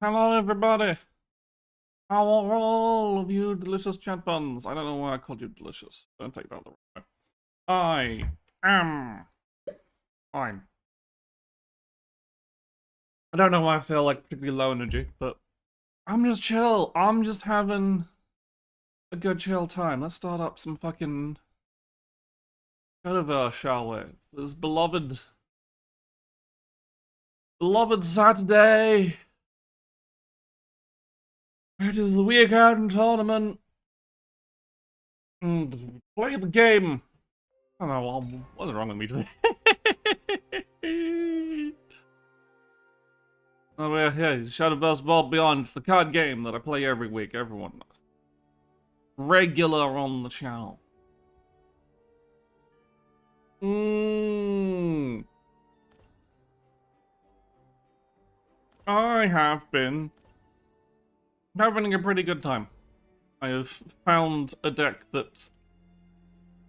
Hello, everybody. How are all of you delicious chat buns? I don't know why I called you delicious. Don't take that the wrong way. I am fine. I don't know why I feel like particularly low energy, but I'm just chill. I'm just having a good chill time. Let's start up some fucking Shadowverse, shall we? This beloved Saturday. It is the weekend tournament. And play the game. I don't know, what's wrong with me today? Oh, yeah, Shadowverse WB. It's the card game that I play every week. Everyone knows. Regular on the channel. I have been having a pretty good time. I have found a deck that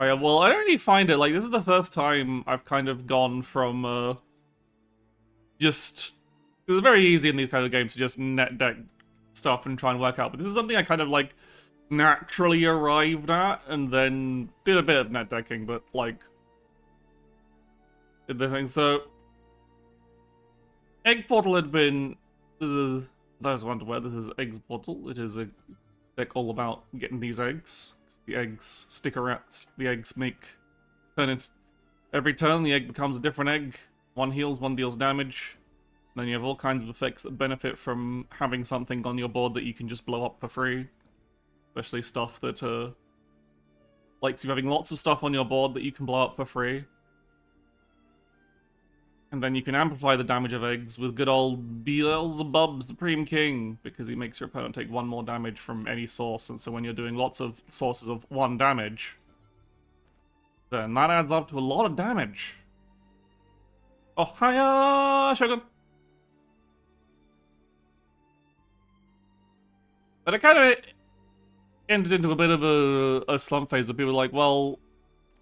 I only find it, like, this is the first time I've kind of gone from, just... It's very easy in these kind of games to just net deck stuff and try and work out, but this is something I kind of, like, naturally arrived at, and then did a bit of net decking, but, like, did the thing. So, Egg Portal had been... Those wonder where this is Eggs Portal. It is a deck all about getting these eggs. The eggs stick around, the eggs turn into... Every turn, the egg becomes a different egg. One heals, one deals damage. And then you have all kinds of effects that benefit from having something on your board that you can just blow up for free. Especially stuff that, likes you having lots of stuff on your board that you can blow up for free. And then you can amplify the damage of eggs with good old Beelzebub Supreme King, because he makes your opponent take one more damage from any source, and so when you're doing lots of sources of one damage, then that adds up to a lot of damage. Oh, hiya, Shogun! But it kind of ended into a bit of a slump phase where people were like, well,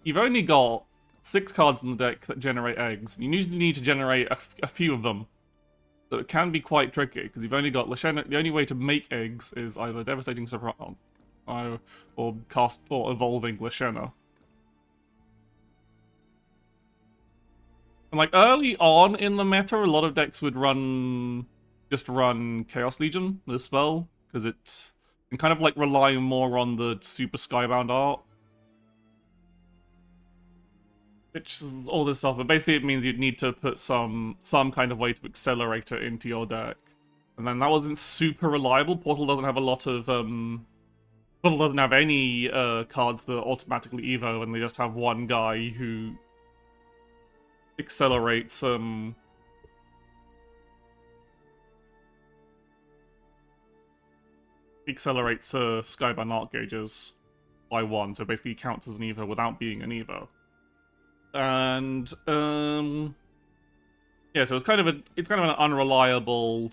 you've only got 6 cards in the deck that generate eggs. You usually need to generate a few of them. So it can be quite tricky, because you've only got Lashena. The only way to make eggs is either Devastating Surprise or evolving Lashena. And like early on in the meta, a lot of decks would just run Chaos Legion, the spell, because it can kind of like rely more on the super Skybound art. Which is all this stuff, but basically it means you'd need to put some kind of way to accelerate it into your deck. And then that wasn't super reliable. Portal doesn't have a lot of, Portal doesn't have any cards that automatically evo, and they just have one guy who accelerates, Skybound art gauges by 1, so basically counts as an evo without being an evo. And yeah, so it's kind of an unreliable,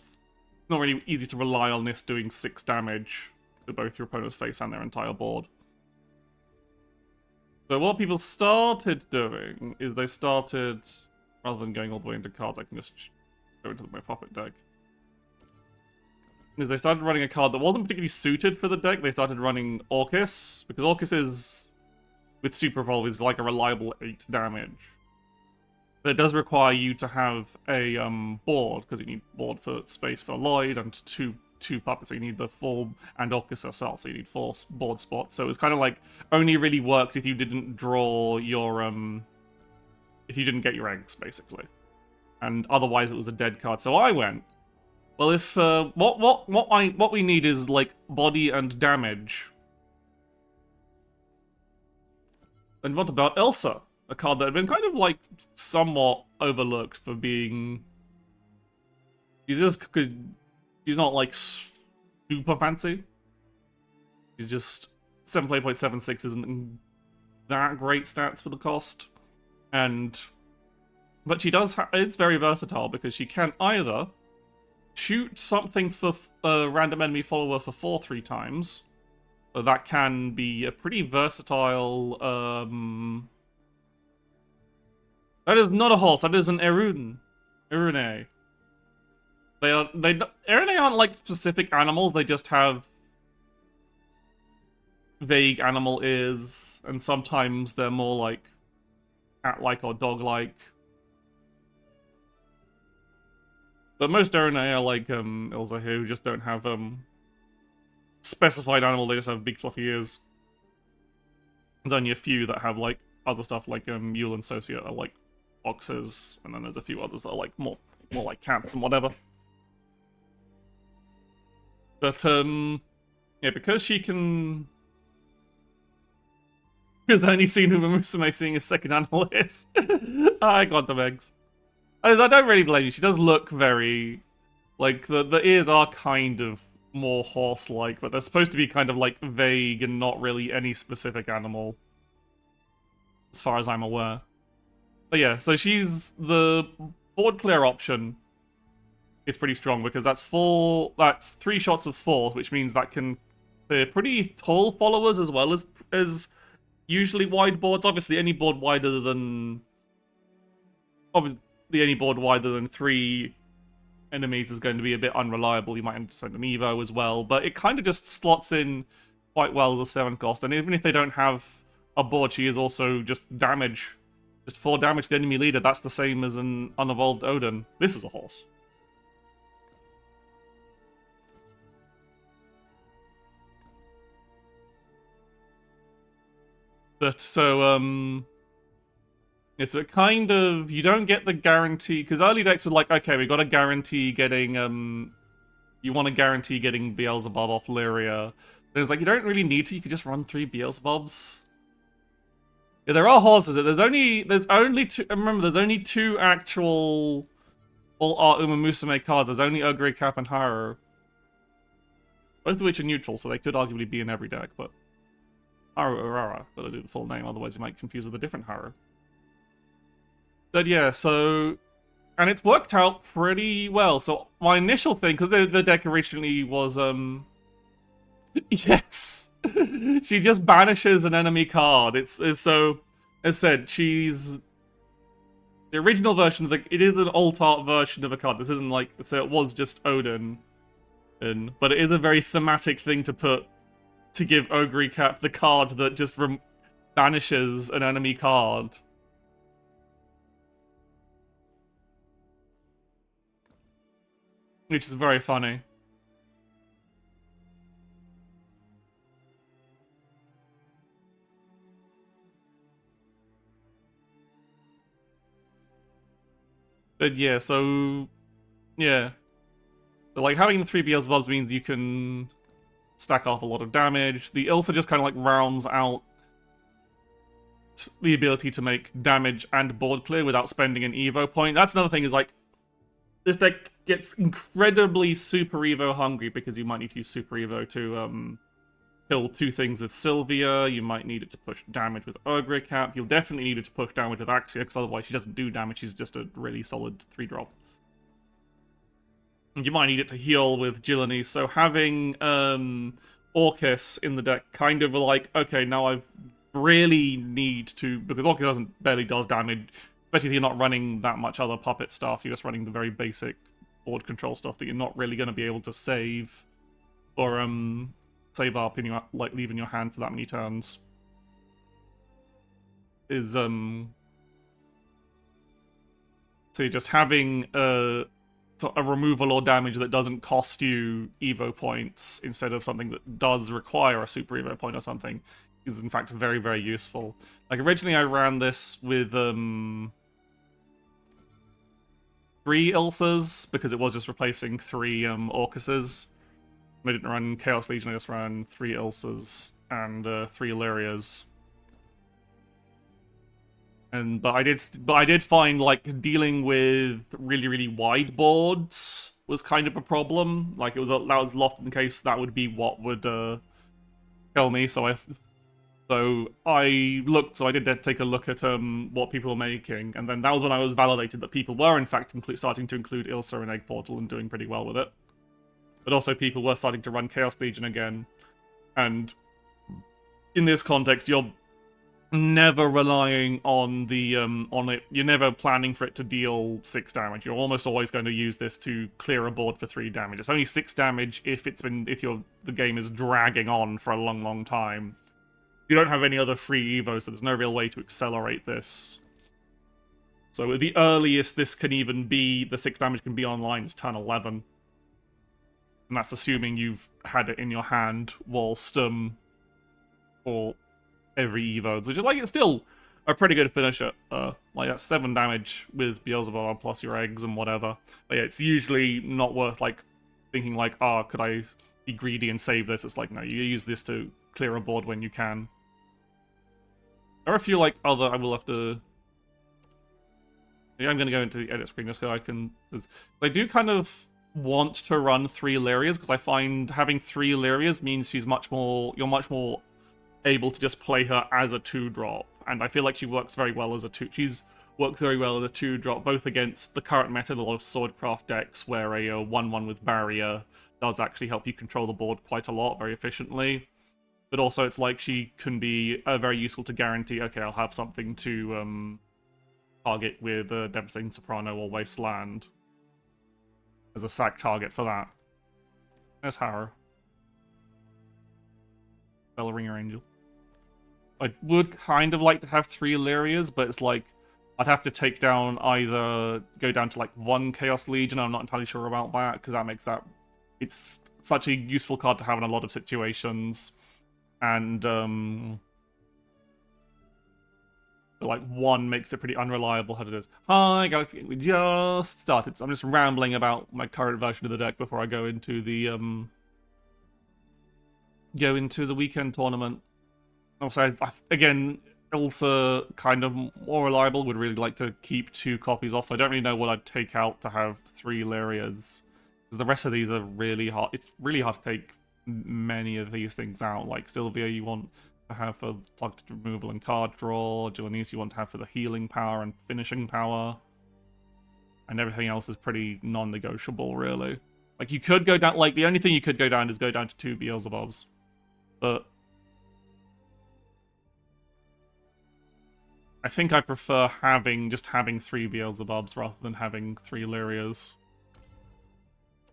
not really easy to rely on this doing 6 damage to both your opponent's face and their entire board. So what people started doing is they started, rather than going all the way into cards, I can just go into my puppet deck. Is they started running a card that wasn't particularly suited for the deck. They started running Orcus, because Orcus is, with Super Evolve, is like a reliable 8 damage. But it does require you to have a board, because you need board for space for Lloyd and two puppets, so you need the full, and Orcus herself, so you need 4 board spots. So it's kind of like only really worked if you didn't draw your if you didn't get your eggs, basically. And otherwise it was a dead card. So I went, well, if what we need is like body and damage. And what about Elsa? A card that had been kind of like somewhat overlooked for being... She's just because she's not like super fancy. She's just 7.76 isn't that great stats for the cost. But she does it's very versatile, because she can either shoot something for a random enemy follower for 4 times. So that can be a pretty versatile, that is not a horse, that is an Erune. Erune. Erinae aren't like specific animals, they just have vague animal ears, and sometimes they're more like cat-like or dog-like. But most Erinae are like Ilza here, who just don't have specified animal, they just have big fluffy ears. There's only a few that have like other stuff like Mule and Socia are like foxes, and then there's a few others that are like more like cats and whatever. But yeah, because she can, has only seen who Musume seeing his second animal is. I got the eggs. I don't really blame you. She does look very like the ears are kind of more horse-like, but they're supposed to be kind of like vague and not really any specific animal, as far as I'm aware. But yeah, so she's the board clear option is pretty strong because that's 3 shots of 4, which means that can clear pretty tall followers as well as usually wide boards. Obviously, any board wider than 3 enemies is going to be a bit unreliable. You might have to spend an Evo as well, but it kind of just slots in quite well as a 7 cost. And even if they don't have a board, she is also just damage. Just 4 damage to the enemy leader. That's the same as an unevolved Odin. This is a horse. But so, yeah, so it kind of, you don't get the guarantee, because early decks were like, okay, we got to guarantee getting, you want to guarantee getting Beelzebub off Lyria. There's like, you don't really need to, you could just run 3 Beelzebubs. Yeah, there are horses, there's only 2, remember, there's only 2 actual all-art Uma Musume cards, there's only Ogre Cap and Haru. Both of which are neutral, so they could arguably be in every deck, but Haru Urara, gotta do the full name, otherwise you might confuse with a different Haru. But yeah, so, and it's worked out pretty well. So my initial thing, because the deck originally was, yes, she just banishes an enemy card. It's so, as said, she's the original version of it is an alt art version of a card. This isn't like, so it was just Odin, but it is a very thematic thing to give Ogre Cap the card that just banishes an enemy card. Which is very funny. But yeah, so yeah. But like having the 3 Beelzebubs means you can stack up a lot of damage. The Ilsa just kind of like rounds out the ability to make damage and board clear without spending an Evo point. That's another thing, is like this deck gets incredibly Super Evo hungry because you might need to use Super Evo to kill 2 things with Sylvia. You might need it to push damage with Ogre Cap. You'll definitely need it to push damage with Axia, because otherwise she doesn't do damage. She's just a really solid 3-drop. And you might need it to heal with Gilani. So having Orcus in the deck kind of like, okay, now I really need to, because Orcus barely does damage. Especially if you're not running that much other puppet stuff, you're just running the very basic board control stuff that you're not really going to be able to save or save up in your leave in your hand for that many turns. Is so you're just having a removal or damage that doesn't cost you Evo points instead of something that does require a Super Evo point or something is in fact very, very useful. Like originally I ran this with 3 Ilsas because it was just replacing 3 Orcuses. I didn't run Chaos Legion, I just ran 3 Ilsas and 3 Illyrias. But I did find like dealing with really, really wide boards was kind of a problem. Like that was often the case that would be what would kill me. So I did take a look at what people were making, and then that was when I was validated that people were in fact starting to include Ilsa and Egg Portal and doing pretty well with it. But also people were starting to run Chaos Legion again, and in this context, you're never relying on the on it. You're never planning for it to deal 6 damage. You're almost always going to use this to clear a board for 3 damage. It's only 6 damage if the game is dragging on for a long time. You don't have any other free evos, so there's no real way to accelerate this. So the earliest this can even be, the 6 damage can be online is turn 11. And that's assuming you've had it in your hand whilst for every evo, which is like, it's still a pretty good finisher. Like that's 7 damage with Beelzebub plus your eggs and whatever. But yeah, it's usually not worth like thinking like, oh, could I be greedy and save this? It's like, no, you use this to clear a board when you can. There are a few like other, I will have to... Yeah, I'm going to go into the edit screen just so I can... I do kind of want to run 3 Lyrias, because I find having 3 Lyrias means you're much more able to just play her as a 2-drop, and I feel like she works very well as a 2. Works very well as a 2-drop, both against the current meta, a lot of Swordcraft decks, where a 1/1 with Barrier does actually help you control the board quite a lot, very efficiently. But also, it's like she can be very useful to guarantee, okay, I'll have something to target with Devastating Soprano or Wasteland as a sack target for that. There's Harrow. Bellringer Angel. I would kind of like to have 3 Illyrias, but it's like, I'd have to take down go down to like 1 Chaos Legion. I'm not entirely sure about that, because that makes that... It's such a useful card to have in a lot of situations. And, like, 1 makes it pretty unreliable. How to do it. Hi, Galaxy Game. We just started, so I'm just rambling about my current version of the deck before I go into the weekend tournament. Also, again, Ilsa kind of more reliable. Would really like to keep 2 copies off, so I don't really know what I'd take out to have 3 Lyrias. Because the rest of these are really hard. It's really hard to take many of these things out. Like Sylvia, you want to have for targeted removal and card draw. Jilanice, you want to have for the healing power and finishing power. And everything else is pretty non-negotiable, really. Like, you could go down... Like, the only thing you could go down is go down to 2 Beelzebubs. But I think I prefer just having 3 Beelzebubs rather than having 3 Lyrias.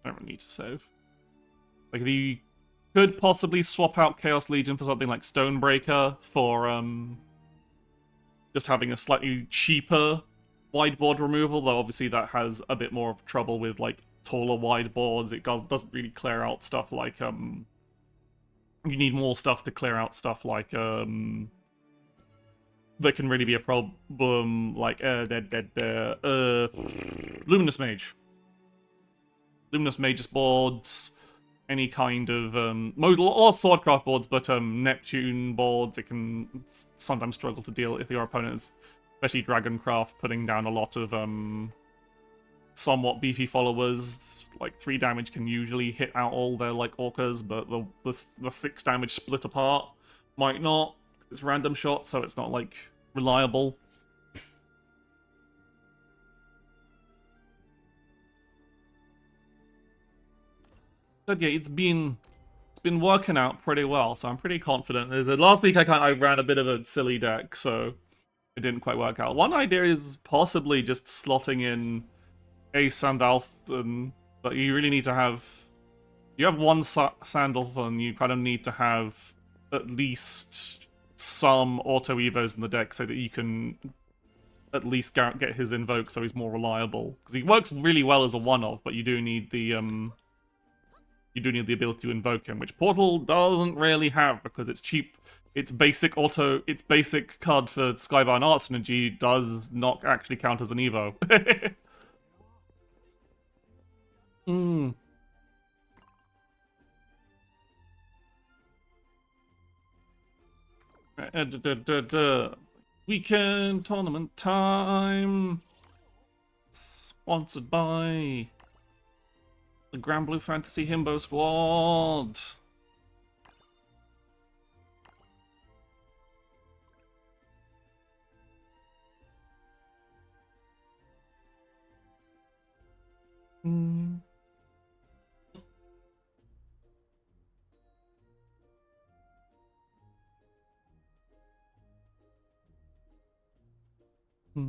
I don't really need to save. Like, you could possibly swap out Chaos Legion for something like Stonebreaker for just having a slightly cheaper wideboard removal, though obviously that has a bit more of trouble with like taller wideboards. It doesn't really clear out stuff like you need more stuff to clear out stuff like that can really be a problem, like Luminous Mage. Luminous Mage's boards, any kind of a lot of Swordcraft boards, but Neptune boards, it can sometimes struggle to deal if your opponent is, especially Dragoncraft, putting down a lot of somewhat beefy followers. Like 3 damage can usually hit out all their like orcas, but the 6 damage split apart might not. It's random shots, so it's not like reliable. But yeah, it's been working out pretty well, so I'm pretty confident. Last week I ran a bit of a silly deck, so it didn't quite work out. One idea is possibly just slotting in a Sandalphon, but you really need to have... You have 1 Sandalphon, you kind of need to have at least some auto-evos in the deck so that you can at least get his invoke so he's more reliable. Because he works really well as a one-off, but you do need the ability to invoke him, which Portal doesn't really have because it's cheap. Its basic card for Skybound Art Synergy does not actually count as an Evo. Weekend tournament time. Sponsored by the Grand Blue Fantasy Himbo Squad. Okay,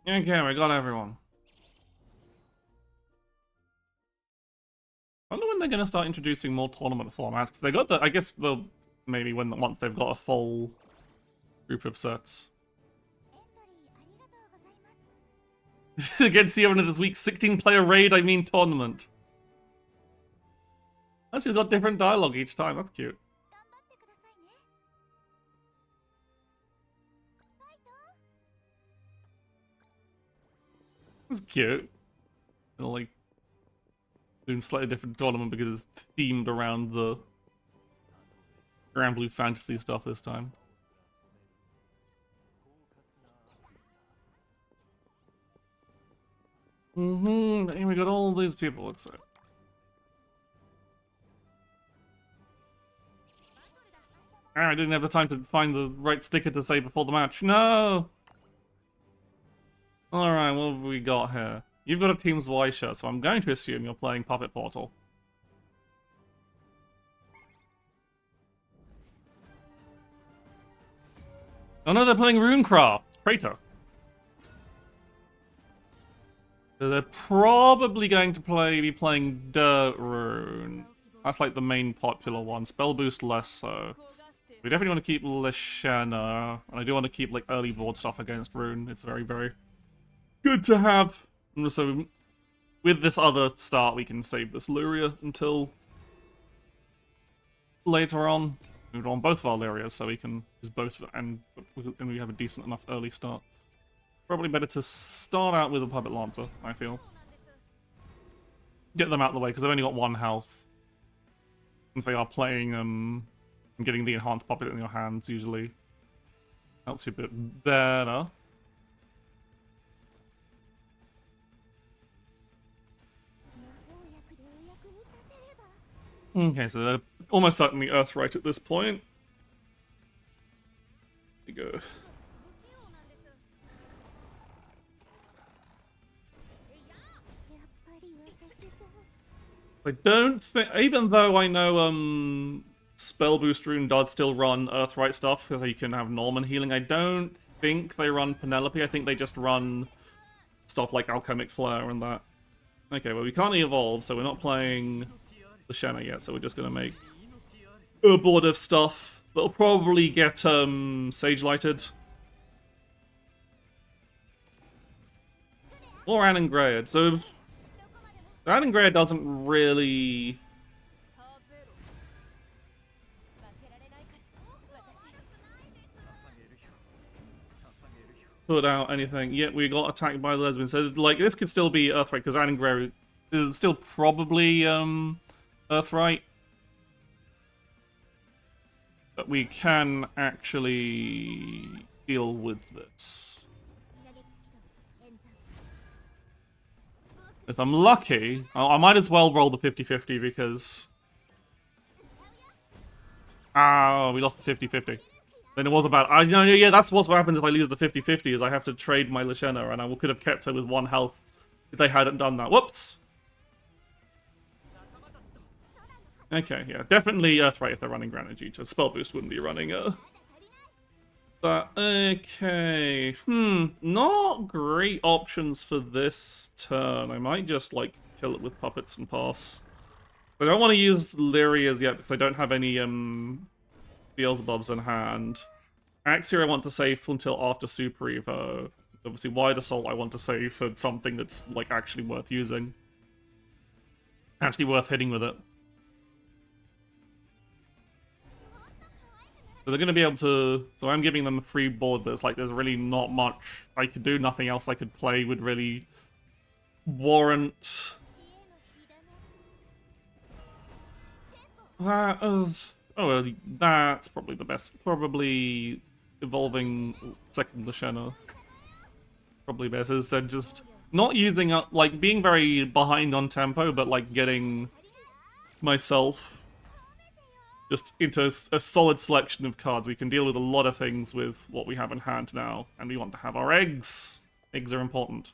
we got everyone. I wonder when they're going to start introducing more tournament formats, because they got the, I guess they'll, maybe once they've got a full group of sets. Against the event of this week's 16-player raid, I mean tournament. Actually, got different dialogue each time, that's cute. That's cute. They'll like doing slightly different tournament because it's themed around the Grand Blue Fantasy stuff this time. And we got all these people, let's say. I didn't have the time to find the right sticker to say before the match. No! Alright, what have we got here? You've got a Teams Y shirt, so I'm going to assume you're playing Puppet Portal. Oh no, they're playing Runecraft! Traitor. So they're probably going to be playing Dirt Rune. That's like the main popular one. Spell Boost less so. We definitely want to keep Lishana, and I do want to keep like early board stuff against Rune. It's very, very good to have. And so with this other start, we can save this Luria until later on. We want both of our Lurias so we can use both, and we have a decent enough early start. Probably better to start out with a Puppet Lancer, I feel. Get them out of the way, because they've only got 1 health. Since they are playing, and getting the enhanced puppet in your hands usually helps you a bit better. Okay, so they're almost certainly Earthright at this point. There you go. I don't think, even though I know Spell Boost Rune does still run Earthright stuff, because you can have Norman healing, I don't think they run Penelope. I think they just run stuff like Alchemic Flare and that. Okay, well we can't evolve, so we're not playing the Shenna yet, so we're just gonna make a board of stuff that'll probably get Sage Lighted. Or Annengreyad. So Annengreyad doesn't really put out anything. Yet we got attacked by lesbian. So like this could still be Earthright because Annengreyad is still probably Earthright. But we can actually deal with this. If I'm lucky, I might as well roll the 50-50 because... Oh, we lost the 50-50. Then it was about... yeah, that's what happens if I lose the 50-50 is I have to trade my Lishena and I could have kept her with 1 health if they hadn't done that. Whoops! Okay, yeah, definitely Earthright if they're running Granagita. Spell Boost wouldn't be running that. Okay, not great options for this turn. I might just, like, kill it with puppets and pass. I don't want to use Lyrias yet because I don't have any, Beelzebubs in hand. Axia I want to save until after Super Evo. Obviously, Wide Assault I want to save for something that's, like, actually worth using. Actually worth hitting with it. So they're going to be able to... So I'm giving them a free board, but it's like there's really not much I could do. Nothing else I could play would really warrant... That is... Oh, that's probably the best. Probably evolving second Lishena. Probably best. As I said, just not using up... Like, being very behind on tempo, but like getting myself... just into a solid selection of cards. We can deal with a lot of things with what we have in hand now. And we want to have our eggs. Eggs are important.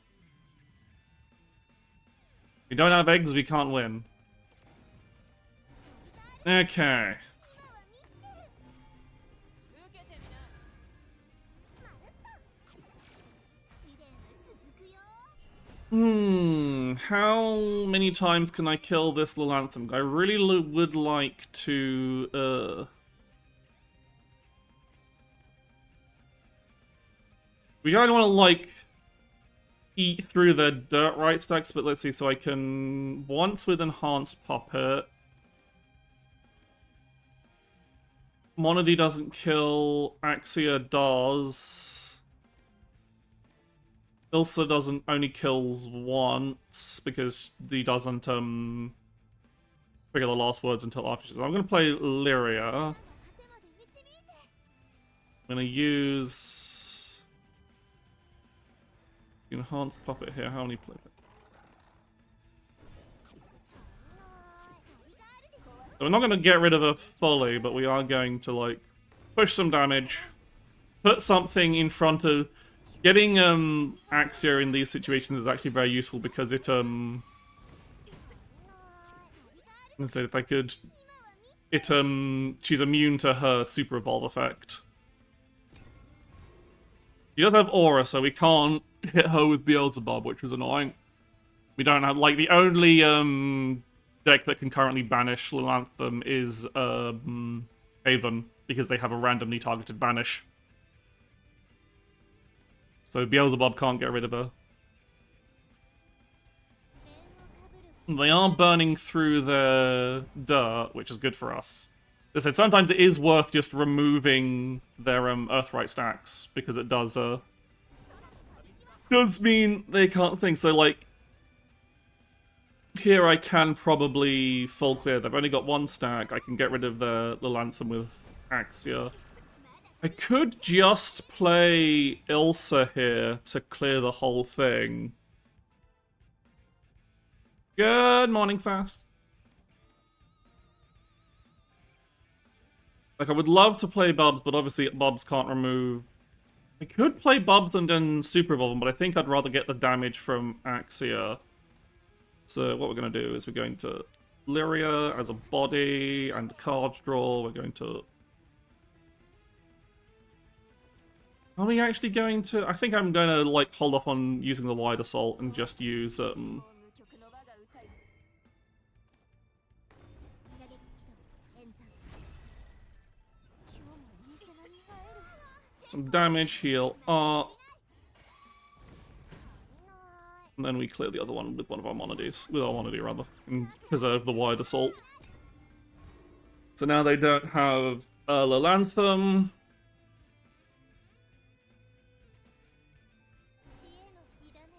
If we don't have eggs, we can't win. Okay. How many times can I kill this Lilanthem? I really would like to, we don't want to, like, eat through their dirt right stacks, but let's see, so I can, once with Enhanced Puppet, Monody doesn't kill, Axia does. Ilsa doesn't, only kills once, because he doesn't, figure the last words until after. So I'm gonna play Lyria. I'm gonna use Enhanced Puppet here. How many play? So we're not going to get rid of her fully, but we are going to, like, push some damage, put something in front of... Getting Axia in these situations is actually very useful because it, let's say if I could... It, she's immune to her Super Evolve effect. She does have Aura, so we can't hit her with Beelzebub, which was annoying. We don't have, like, the only, deck that can currently banish Lilanthem is Haven, because they have a randomly targeted banish. So Beelzebub can't get rid of her. They are burning through their dirt, which is good for us. As I said, sometimes it is worth just removing their Earthright stacks, because it does mean they can't think. So, like, here I can probably full clear. They've only got one stack. I can get rid of the Lilanthem with Axia. I could just play Ilsa here to clear the whole thing. Good morning, Sass. Like, I would love to play Bubs, but obviously Bubs can't remove... I could play Bubs and then Super Evolve him, but I think I'd rather get the damage from Axia. So what we're going to do is we're going to Lyria as a body and card draw. We're going to... Are we actually going to... I think I'm going to, like, hold off on using the Wide Assault and just use... some damage, heal up. And then we clear the other one with one of our Monodies. With our Monody, rather. And preserve the Wide Assault. So now they don't have Lilanthem.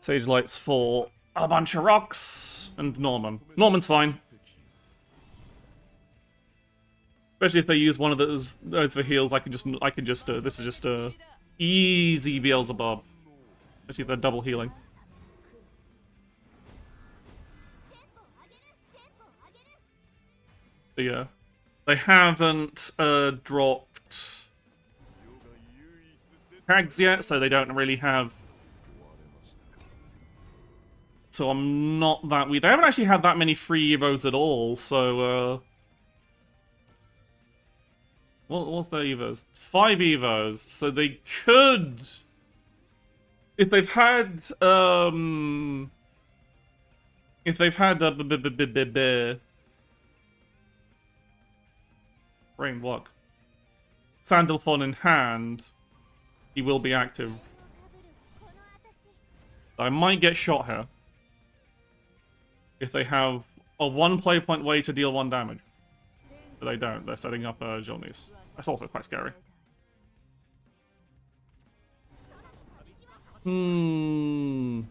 Sage Lights for a bunch of rocks. And Norman. Norman's fine. Especially if they use one of those for heals, I can just this is just a easy Beelzebub. Especially if they're double healing. But yeah. They haven't dropped Hags yet, so they don't really have... So I'm not that weird. They haven't actually had that many free Evos at all, so what's their Evos? 5 Evos, so they could... If they've had, Brain Walk. Sandalphon in hand, he will be active. I might get shot here. If they have a 1 play point way to deal 1 damage. But they don't, they're setting up Jolnies. That's also quite scary. Now,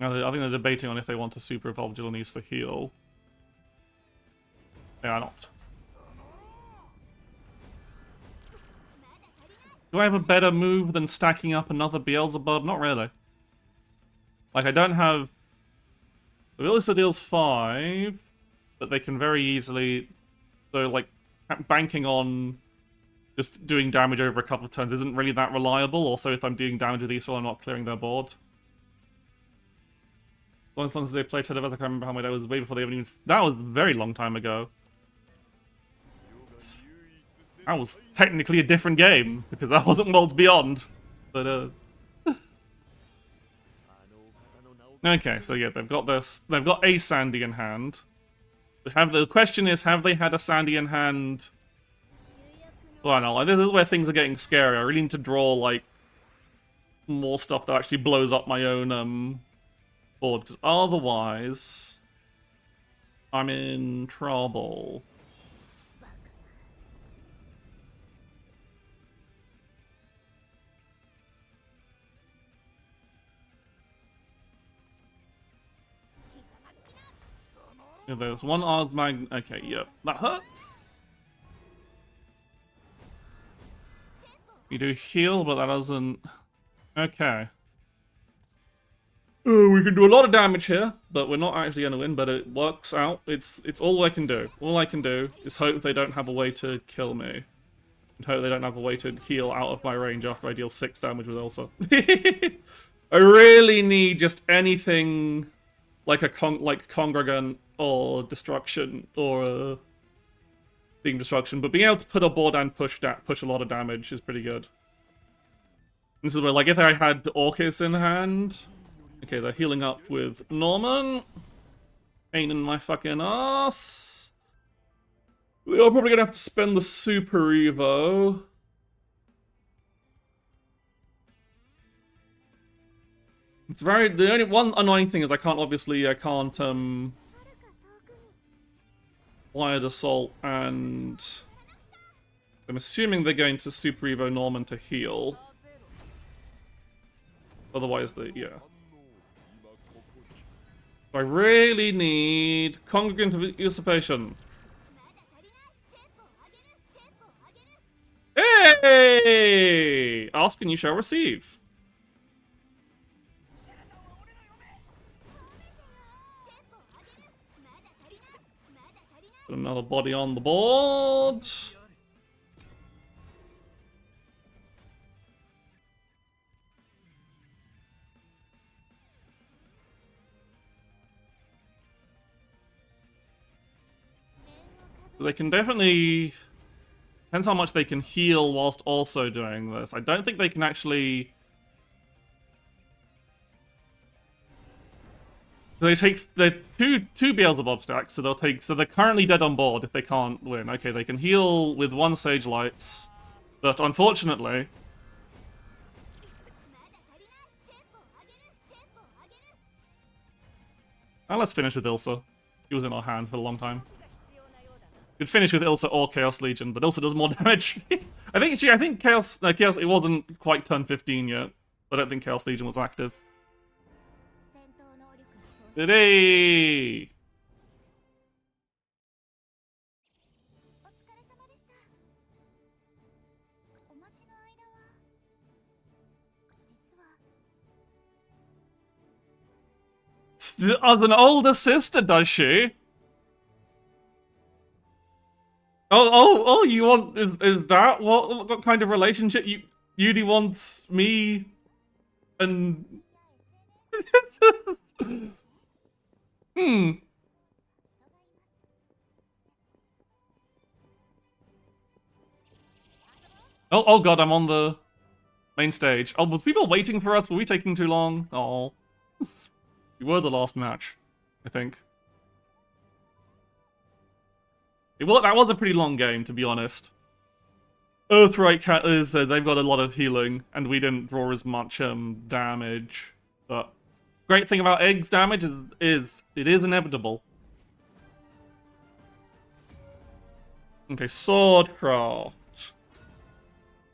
I think they're debating on if they want to super evolve Jolnies for heal. They are not. Do I have a better move than stacking up another Beelzebub? Not really. Like, I don't have... The Ilsa deals 5, but they can very easily... So, like, banking on just doing damage over a couple of turns isn't really that reliable. Also, if I'm doing damage with these, I'm not clearing their board. As long as they play Shadowverse, I can't remember how many that was way before they even... That was a very long time ago. That was technically a different game, because that wasn't Worlds Beyond. But, okay, so yeah, they've got this. They've got a Sandy in hand. The question is, have they had a Sandy in hand? Well, no, like, this is where things are getting scary. I really need to draw, like, more stuff that actually blows up my own, board, because otherwise, I'm in trouble. Yeah, there's one Ars Mag. Okay, yeah, that hurts. You do heal, but that doesn't. Okay. We can do a lot of damage here, but we're not actually going to win. But it works out. It's all I can do. All I can do is hope they don't have a way to kill me, and hope they don't have a way to heal out of my range after I deal 6 damage with Elsa. I really need just anything like a Congregant or Destruction or Beam Destruction, but being able to put a board and push a lot of damage is pretty good. This is where, like, if I had Orcus in hand. Okay, they're healing up with Norman. Pain in my fucking ass. They're probably gonna have to spend the Super Evo. It's very. The only one annoying thing is I can't Wired Assault, and I'm assuming they're going to Super Evo Norman to heal. Otherwise, yeah. I really need Congregant of Usurpation. Hey! Ask and you shall receive. Put another body on the board. They can definitely... Depends how much they can heal whilst also doing this. I don't think they can actually... They take the two Beelzebub stacks, so they're currently dead on board if they can't win. Okay, they can heal with 1 Sage Lights, but unfortunately... Now let's finish with Ilsa. He was in our hand for a long time. Could finish with Ilsa or Chaos Legion, but Ilsa does more damage. I think Chaos. No, Chaos. It wasn't quite turn 15 yet. I don't think Chaos Legion was active. Today. As an older sister, does she? Oh, you want, is that what kind of relationship Yudi wants me and... Oh god, I'm on the main stage. Oh, was people waiting for us? Were we taking too long? Oh. We were the last match, I think. That was a pretty long game, to be honest. Earthright Cat is, they've got a lot of healing, and we didn't draw as much damage. But great thing about Egg's damage is it is inevitable. Okay, Swordcraft.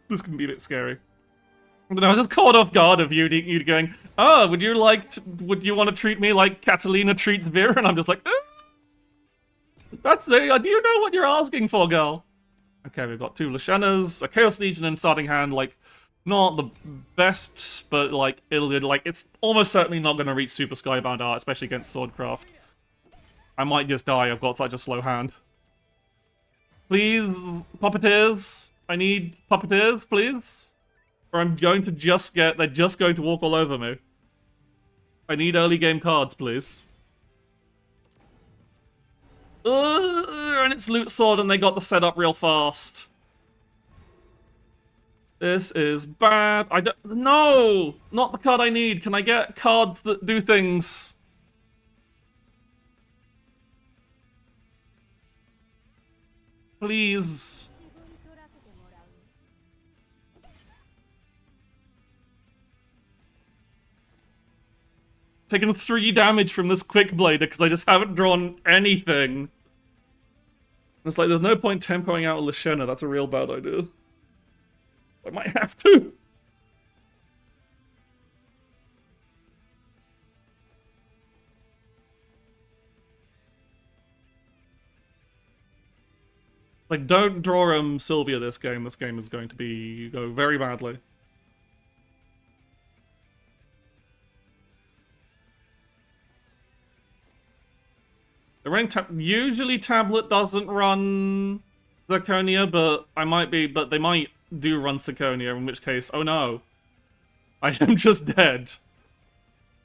This can be a bit scary. But I was just caught off guard of you going, oh, would you want to treat me like Catalina treats Vera? And I'm just like, do you know what you're asking for, girl? Okay, we've got 2 Lashenas, a Chaos Legion in starting hand, like, not the best, but, like, it's almost certainly not going to reach Super Skybound Art, especially against Swordcraft. I might just die, I've got such a slow hand. Please, Puppeteers, I need Puppeteers, please. Or I'm going to they're just going to walk all over me. I need early game cards, please. And it's Loot Sword and they got the setup real fast. This is bad. I don't... No! Not the card I need. Can I get cards that do things? Please. Taking 3 damage from this Quick Blader because I just haven't drawn anything. It's like, there's no point tempoing out a Lashena. That's a real bad idea. I might have to. Like, don't draw Sylvia this game. This game is going to go very badly. They're running usually Tablet doesn't run Zirconia, but they might do run Zirconia, in which case, oh no. I am just dead.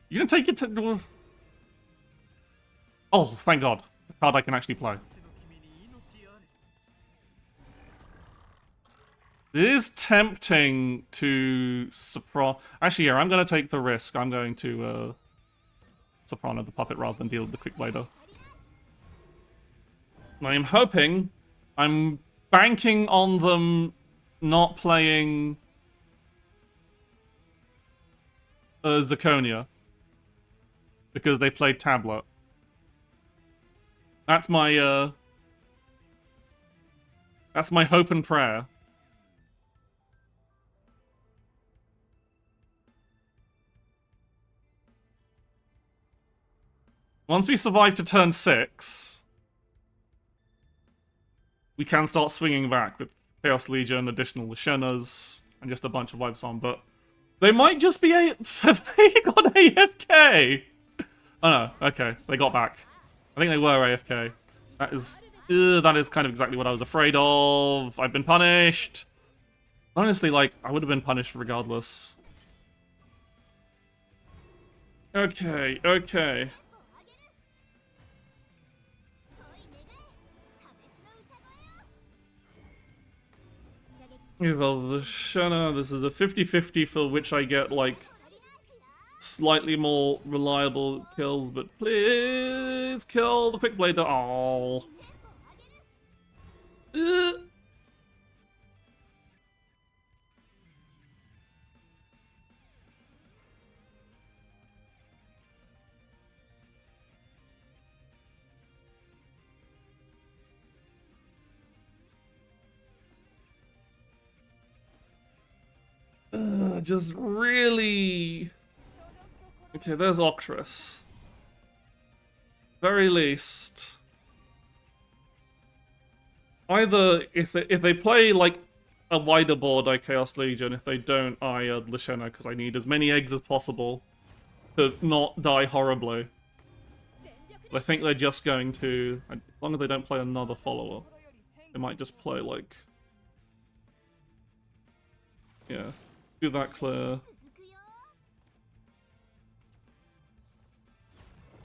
You can take it to... Oh, thank God. A card I can actually play. It is tempting to Actually, yeah, I'm going to take the risk. I'm going to Soprano the puppet rather than deal with the Quick Blader. I'm hoping, I'm banking on them not playing Zirconia because they played Tablet. That's my hope and prayer. Once we survive to turn 6, we can start swinging back with Chaos Legion, additional Lashenas, and just a bunch of wipes on, but they might just be have they got AFK? Oh no, okay, they got back. I think they were AFK. That is kind of exactly what I was afraid of. I've been punished. Honestly, like, I would have been punished regardless. Okay, okay. Well, the Shana, this is a 50-50 for which I get, like, slightly more reliable kills, but please kill the Quick Blader. Oh. Just really... Okay, there's Octress. Very least. Either, if they play, like, a wider board, I Chaos Legion. If they don't, I Lashena, because I need as many eggs as possible to not die horribly. But I think they're just going to... As long as they don't play another follower, they might just play, like... Yeah. Do that clear.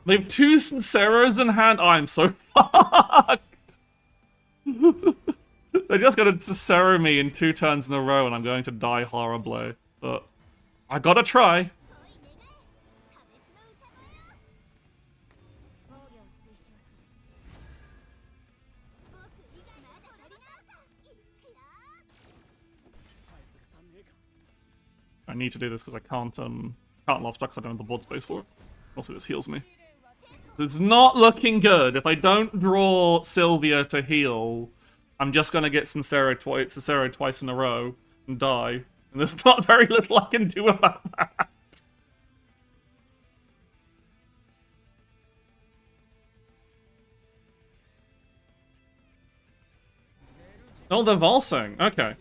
They have 2 Sinceros in hand? Oh, I'm so fucked! They're just gonna Sincero me in 2 turns in a row and I'm going to die horribly. But I gotta try. I need to do this because I can't love stuck because I don't have the board space for it. Also, this heals me. It's not looking good. If I don't draw Sylvia to heal, I'm just gonna get Sincero twice in a row and die. And there's not very little I can do about that. Oh, they're valsing. Okay.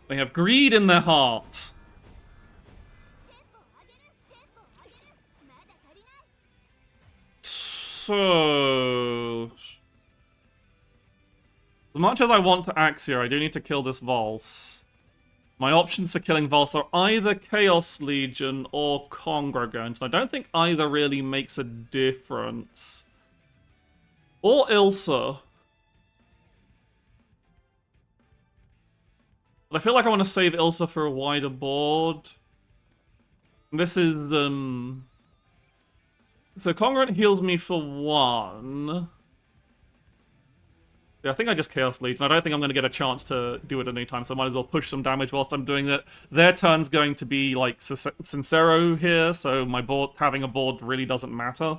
They have greed in their heart. So... As much as I want to Axia, I do need to kill this Valse. My options for killing Valse are either Chaos Legion or Congregant, and I don't think either really makes a difference. Or Ilsa. But I feel like I want to save Ilsa for a wider board. This is, So Congruent heals me for 1. Yeah, I think I just Chaos Legion. I don't think I'm going to get a chance to do it at any time, so I might as well push some damage whilst I'm doing that. Their turn's going to be, like, Sincero here, so my board, having a board really doesn't matter.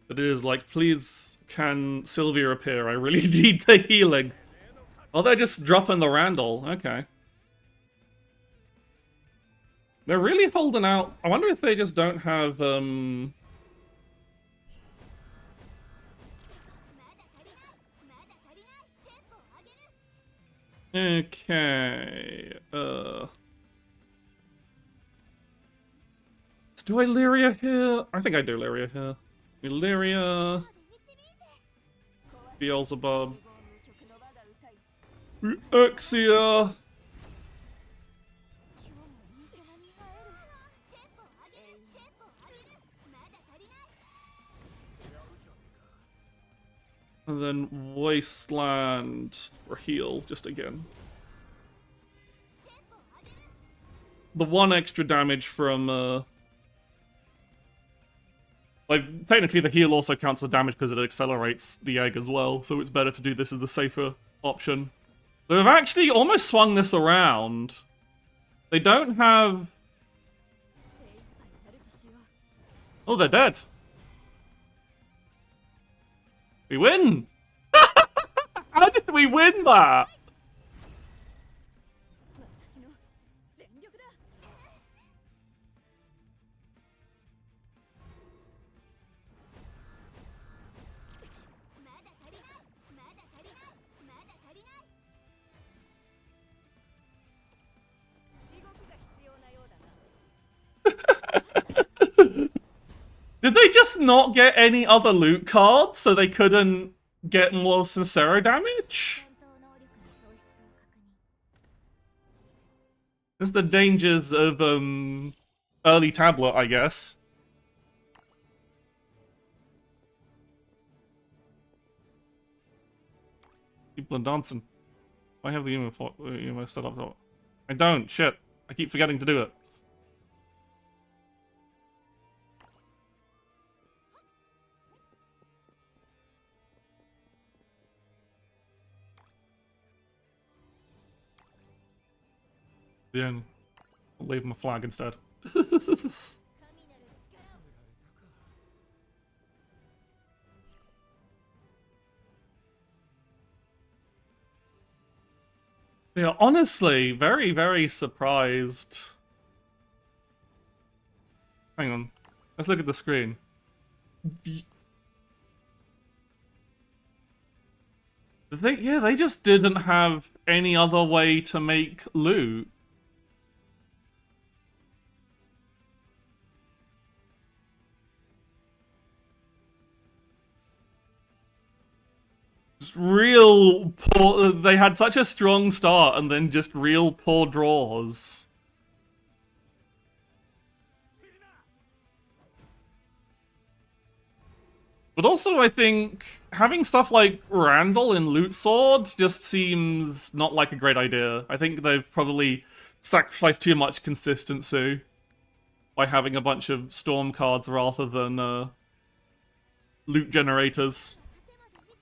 It is like, please, can Sylvia appear? I really need the healing. Oh, they're just dropping the Randall. Okay. They're really holding out. I wonder if they just don't have, Okay, do I Lyria here? I think I do Lyria here. Lyria... Beelzebub... Uxia... And then Wasteland for heal, just again. The 1 extra damage from, like, technically the heal also counts as damage because it accelerates the egg as well, so it's better to do this as the safer option. They've actually almost swung this around. They don't have... Oh, they're dead. We win! How did we win that? Did they just not get any other loot cards so they couldn't get more Sincero damage? That's the dangers of early tablet, I guess. People are dancing. I have the emo set up. I don't. Shit. I keep forgetting to do it. Yeah, I'll leave him a flag instead. Yeah, honestly, very, very surprised. Hang on. Let's look at the screen. They just didn't have any other way to make loot. Just real poor. They had such a strong start and then just real poor draws. But also, I think having stuff like Randall in Loot Sword just seems not like a great idea. I think they've probably sacrificed too much consistency by having a bunch of Storm cards rather than loot generators.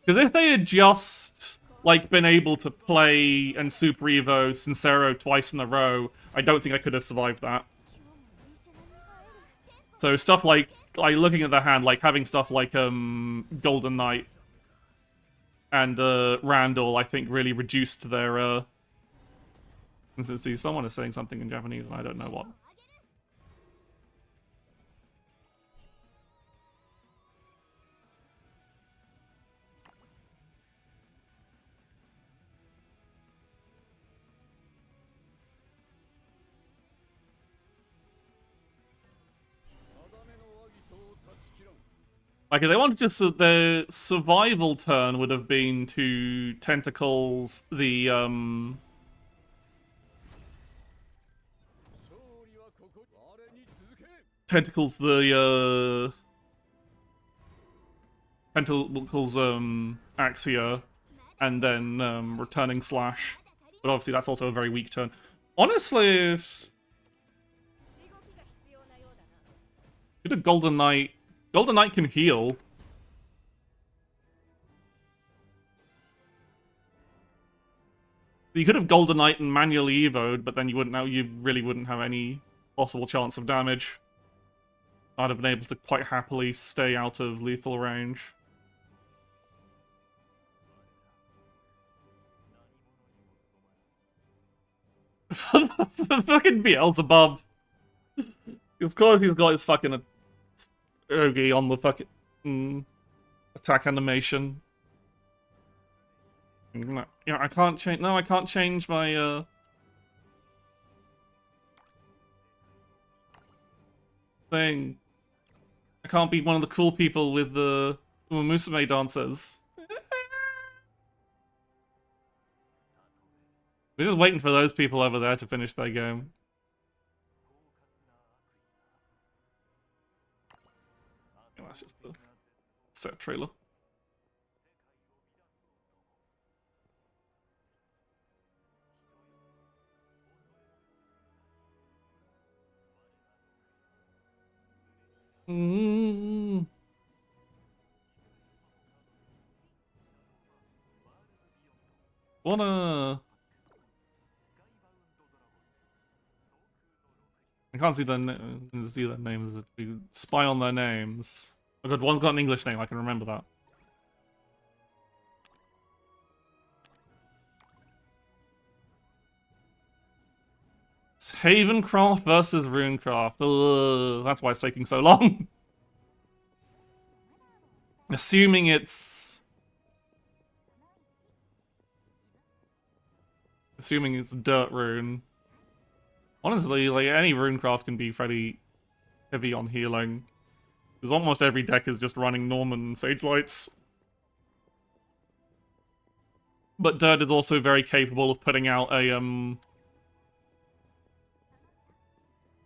Because if they had just like been able to play and Super Evo Sincero twice in a row, I don't think I could have survived that. So stuff like looking at the hand, like having stuff like Golden Knight and Randall, I think really reduced their consistency. Someone is saying something in Japanese and I don't know what. Like, if they wanted just the survival turn would have been to tentacles tentacles the tentacles Axia, and then returning slash. But obviously that's also a very weak turn. Honestly, did a Golden Knight. Golden Knight can heal. You could have Golden Knight and manually evoed, but then you really wouldn't have any possible chance of damage. I'd have been able to quite happily stay out of lethal range. Fucking Beelzebub. Of course he's got his fucking Ogi on the fucking attack animation. Yeah, I can't change. No, I can't change my thing. I can't be one of the cool people with the Musume dancers. We're just waiting for those people over there to finish their game. Yeah, that's just the set trailer. Wanna... I can't see their names. Spy on their names. Oh god, one's got an English name. I can remember that. It's Havencraft versus Runecraft. Ugh, that's why it's taking so long. Assuming it's Dirt Rune. Honestly, like, any Runecraft can be fairly heavy on healing. Because almost every deck is just running Norman and Sage Lights. But Dirt is also very capable of putting out a,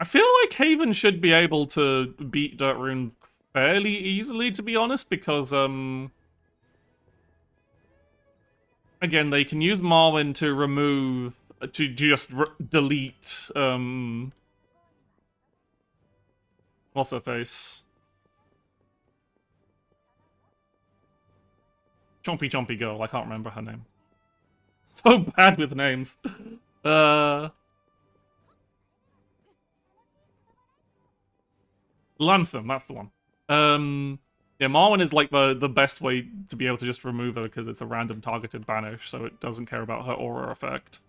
I feel like Haven should be able to beat Dirt Rune fairly easily, to be honest, because, again, they can use Marwyn to remove, to just delete, what's her face? Chompy Chompy Girl, I can't remember her name. So bad with names. Lantham, that's the one. Yeah, Marwyn is like the best way to be able to just remove her because it's a random targeted banish, so it doesn't care about her aura effect.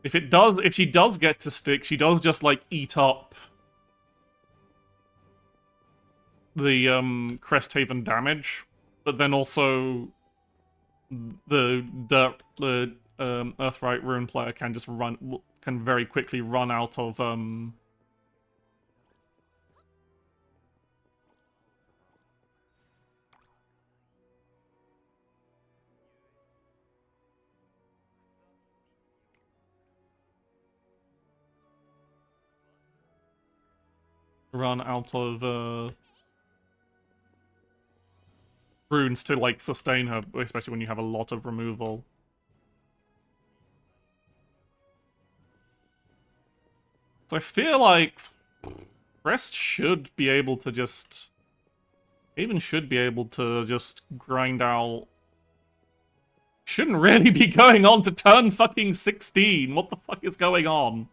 If she does get to stick, she does just like eat up the Cresthaven damage, but then also the Earthright Rune player can just very quickly run out of runes to like sustain her, especially when you have a lot of removal. So I feel like Rest should be able to just grind out. Shouldn't really be going on to turn fucking 16. What the fuck is going on?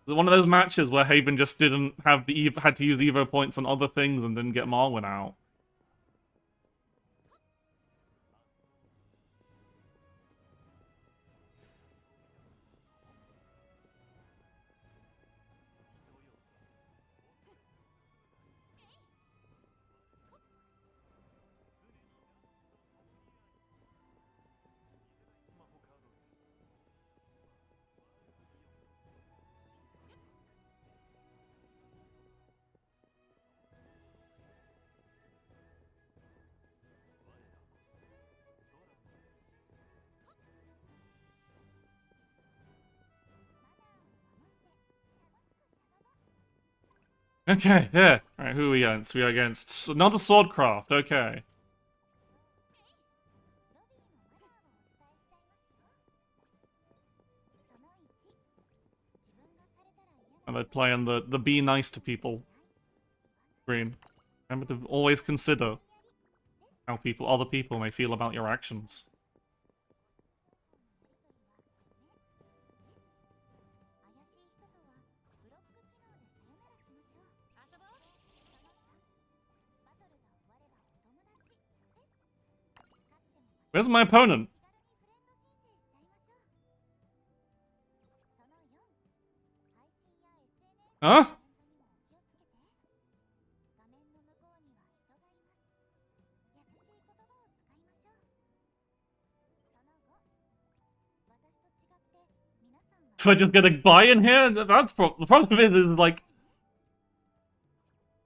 One of those matches where Haven just didn't have had to use Evo points on other things and didn't get Marwyn out. Okay, yeah. Alright, who are we against? We are against another Swordcraft, okay. And they're playing the be nice to people screen. Remember to always consider how other people may feel about your actions. Where's my opponent? Huh? Do I just get a buy in here? That's the problem is like,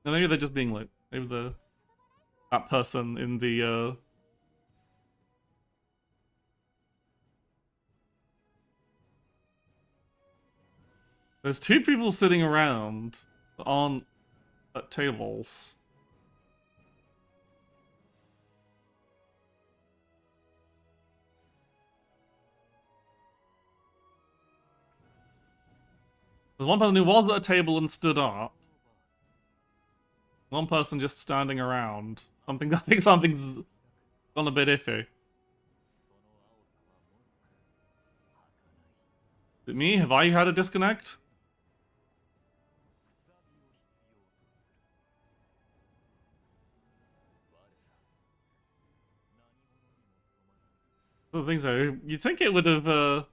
no, maybe they're just being like, maybe that person in the There's two people sitting around that aren't at tables. There's one person who was at a table and stood up. One person just standing around. I think something's gone a bit iffy. Is it me? Have I had a disconnect? I don't think so. You'd think it would have, Am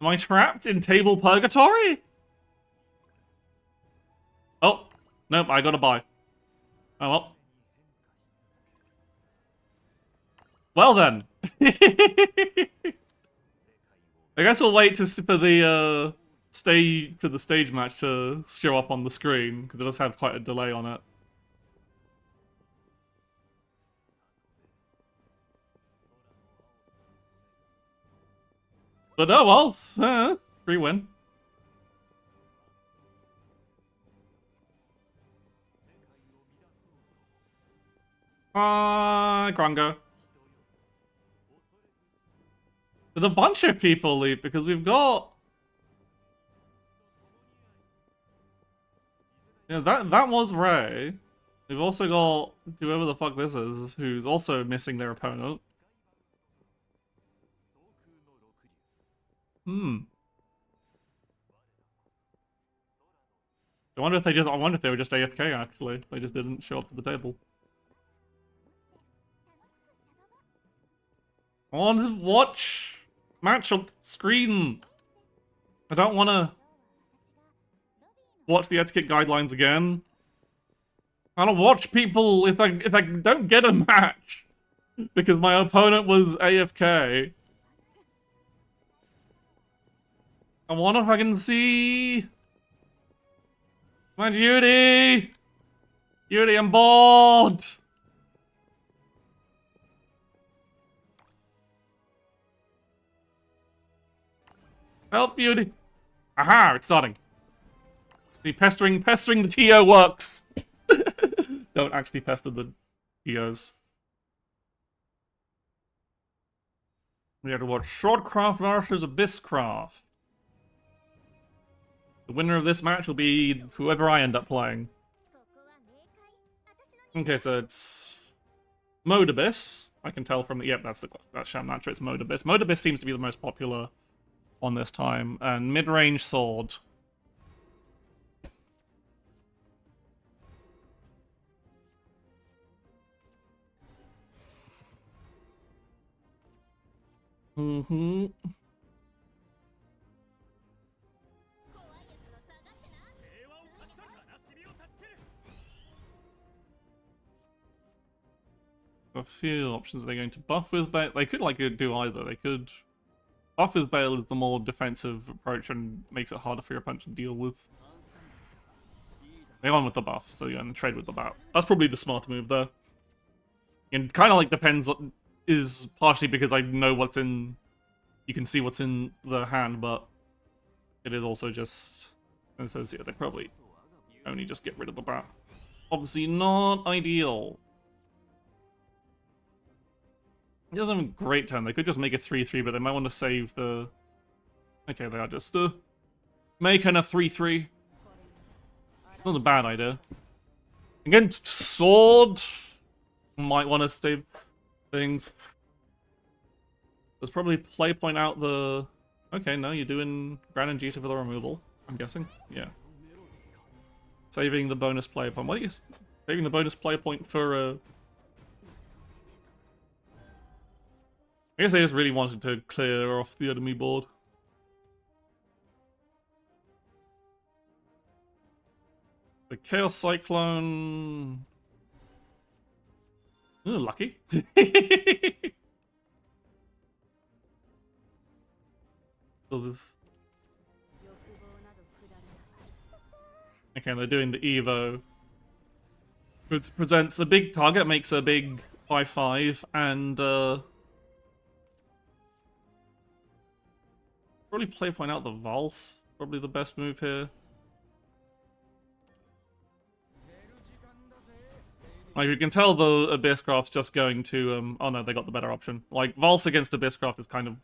I trapped in table purgatory? Oh, nope, I gotta buy. Oh well. Well then. I guess we'll wait for the stage match to show up on the screen, because it does have quite a delay on it. But oh well, free win. Grongo. Did a bunch of people leave because we've got... Yeah, that was Ray. We've also got whoever the fuck this is, who's also missing their opponent. I wonder if they were just AFK actually. They just didn't show up to the table. I want to watch match on screen. I don't want to watch the etiquette guidelines again. I don't watch people if I don't get a match because my opponent was AFK. I wonder if I can see my Judy. Judy, I'm bored. Help, Beauty. Aha, it's starting. The pestering the TO works. Don't actually pester the TOs. We have to watch Swordcraft versus Abysscraft. The winner of this match will be whoever I end up playing. Okay, so it's Mode Abyss. I can tell from the... Yep, that's Shamnatra, it's Mode Abyss. Mode Abyss seems to be the most popular on this time. And mid-range sword. A few options. They're going to buff with Bale. They could do either. They could buff with Bale is the more defensive approach and makes it harder for your opponent to deal with. They're on with the buff, so you're gonna trade with the bat. That's probably the smarter move there. And kind of like depends on, is partially because I know what's in. You can see what's in the hand, but it is also just And so yeah, they probably only just get rid of the bat. Obviously not ideal. He doesn't have a great turn. They could just make it 3-3, but they might want to save the... Okay, they are just making a 3-3. Not a bad idea. Again, sword might want to stay things. There's probably play point out the... Okay, no, you're doing Gran and Jita for the removal, I'm guessing. Yeah. Saving the bonus play point. What are you... Saving the bonus play point for... I guess they just really wanted to clear off the enemy board. The Chaos Cyclone... Ooh, lucky. So this... Okay, they're doing the Evo. It presents a big target, makes a big 5-5, and probably play point out the Valse. Probably the best move here. Like, you can tell the Abysscraft's just going to, oh no, they got the better option. Like, Valse against Abysscraft is kind of,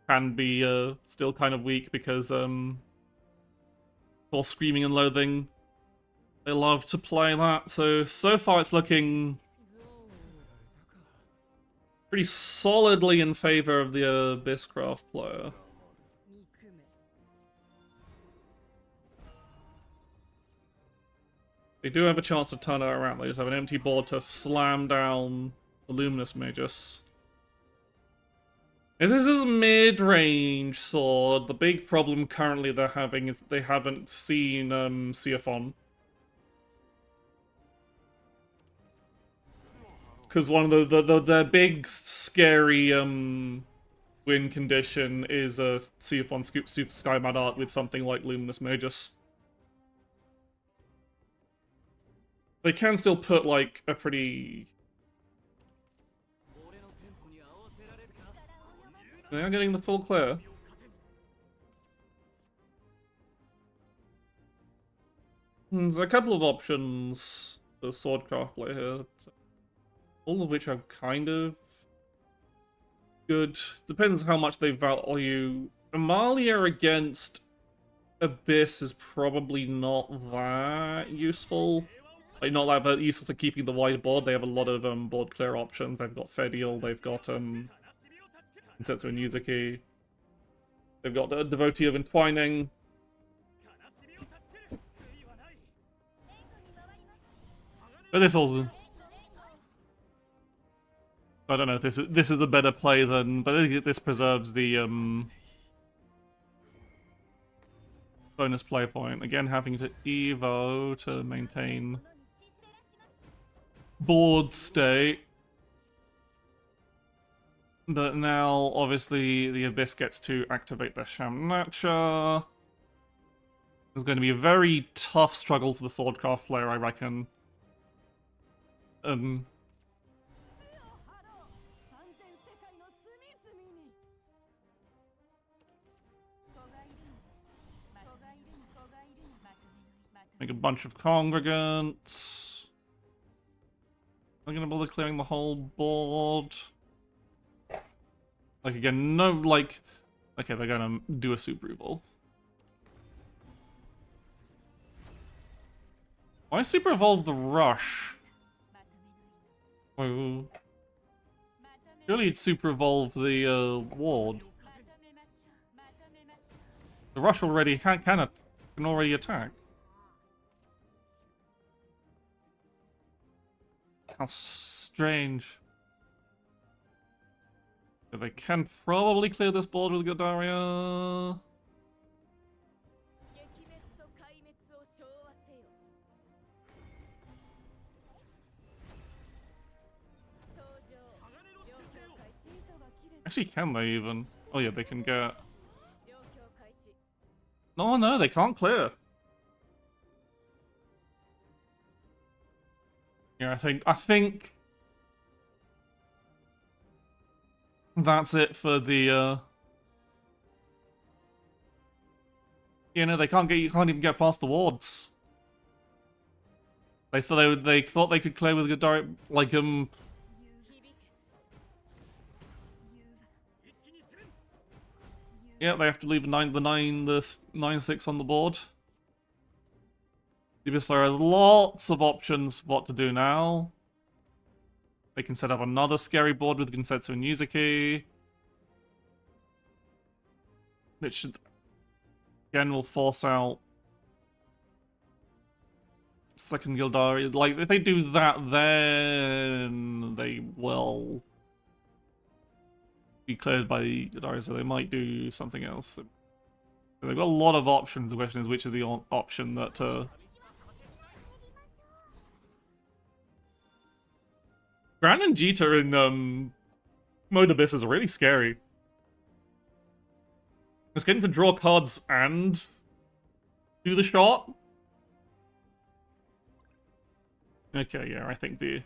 can be, still kind of weak because, for Screaming and Loathing, they love to play that. So far it's looking pretty solidly in favor of the Abysscraft player. They do have a chance to turn it around. They just have an empty board to slam down the Luminous Magus. If this is mid-range sword, the big problem currently they're having is that they haven't seen Seaphon. Because one of their big scary win condition is a Seaphon Super Sky Mad Art with something like Luminous Magus. They can still put, like, a pretty... They are getting the full clear. There's a couple of options for Swordcraft play here. All of which are kind of good. Depends how much they value. Amalia against Abyss is probably not that useful. Like, not that useful for keeping the wide board. They have a lot of board clear options. They've got Fedial, they've got Insetsu and Yuzuki. They've got a Devotee of Entwining. But this also... I don't know if this is a better play than... But I think this preserves the bonus play point. Again, having to Evo to maintain board state. But now, obviously, the Abyss gets to activate their Shamnacha. It's going to be a very tough struggle for the Swordcraft player, I reckon. Make a bunch of Congregants. I'm gonna bother clearing the whole board. Like, again, no, like... Okay, they're gonna do a Super Evolve. Why Super Evolve the Rush? Oh. Surely you'd Super Evolve the Ward. The Rush already can already attack. How strange. But they can probably clear this board with Godaria. Actually, can they even? Oh yeah, they can get... No, they can't clear. Yeah, I think that's it for the You know, you can't even get past the wards. They thought they could clear with good direct, like yeah, they have to leave the 9/6 on the board. The Abyss player has lots of options for what to do now. They can set up another scary board with Gensetsu and Yuzuki. It should again will force out second Gildari. Like, if they do that, then they will be cleared by Gildari, so they might do something else. They've got a lot of options. The question is, which is the option that... Gran and Jita in Mode Abyss is really scary. Just getting to draw cards and do the shot. Okay, yeah, I think the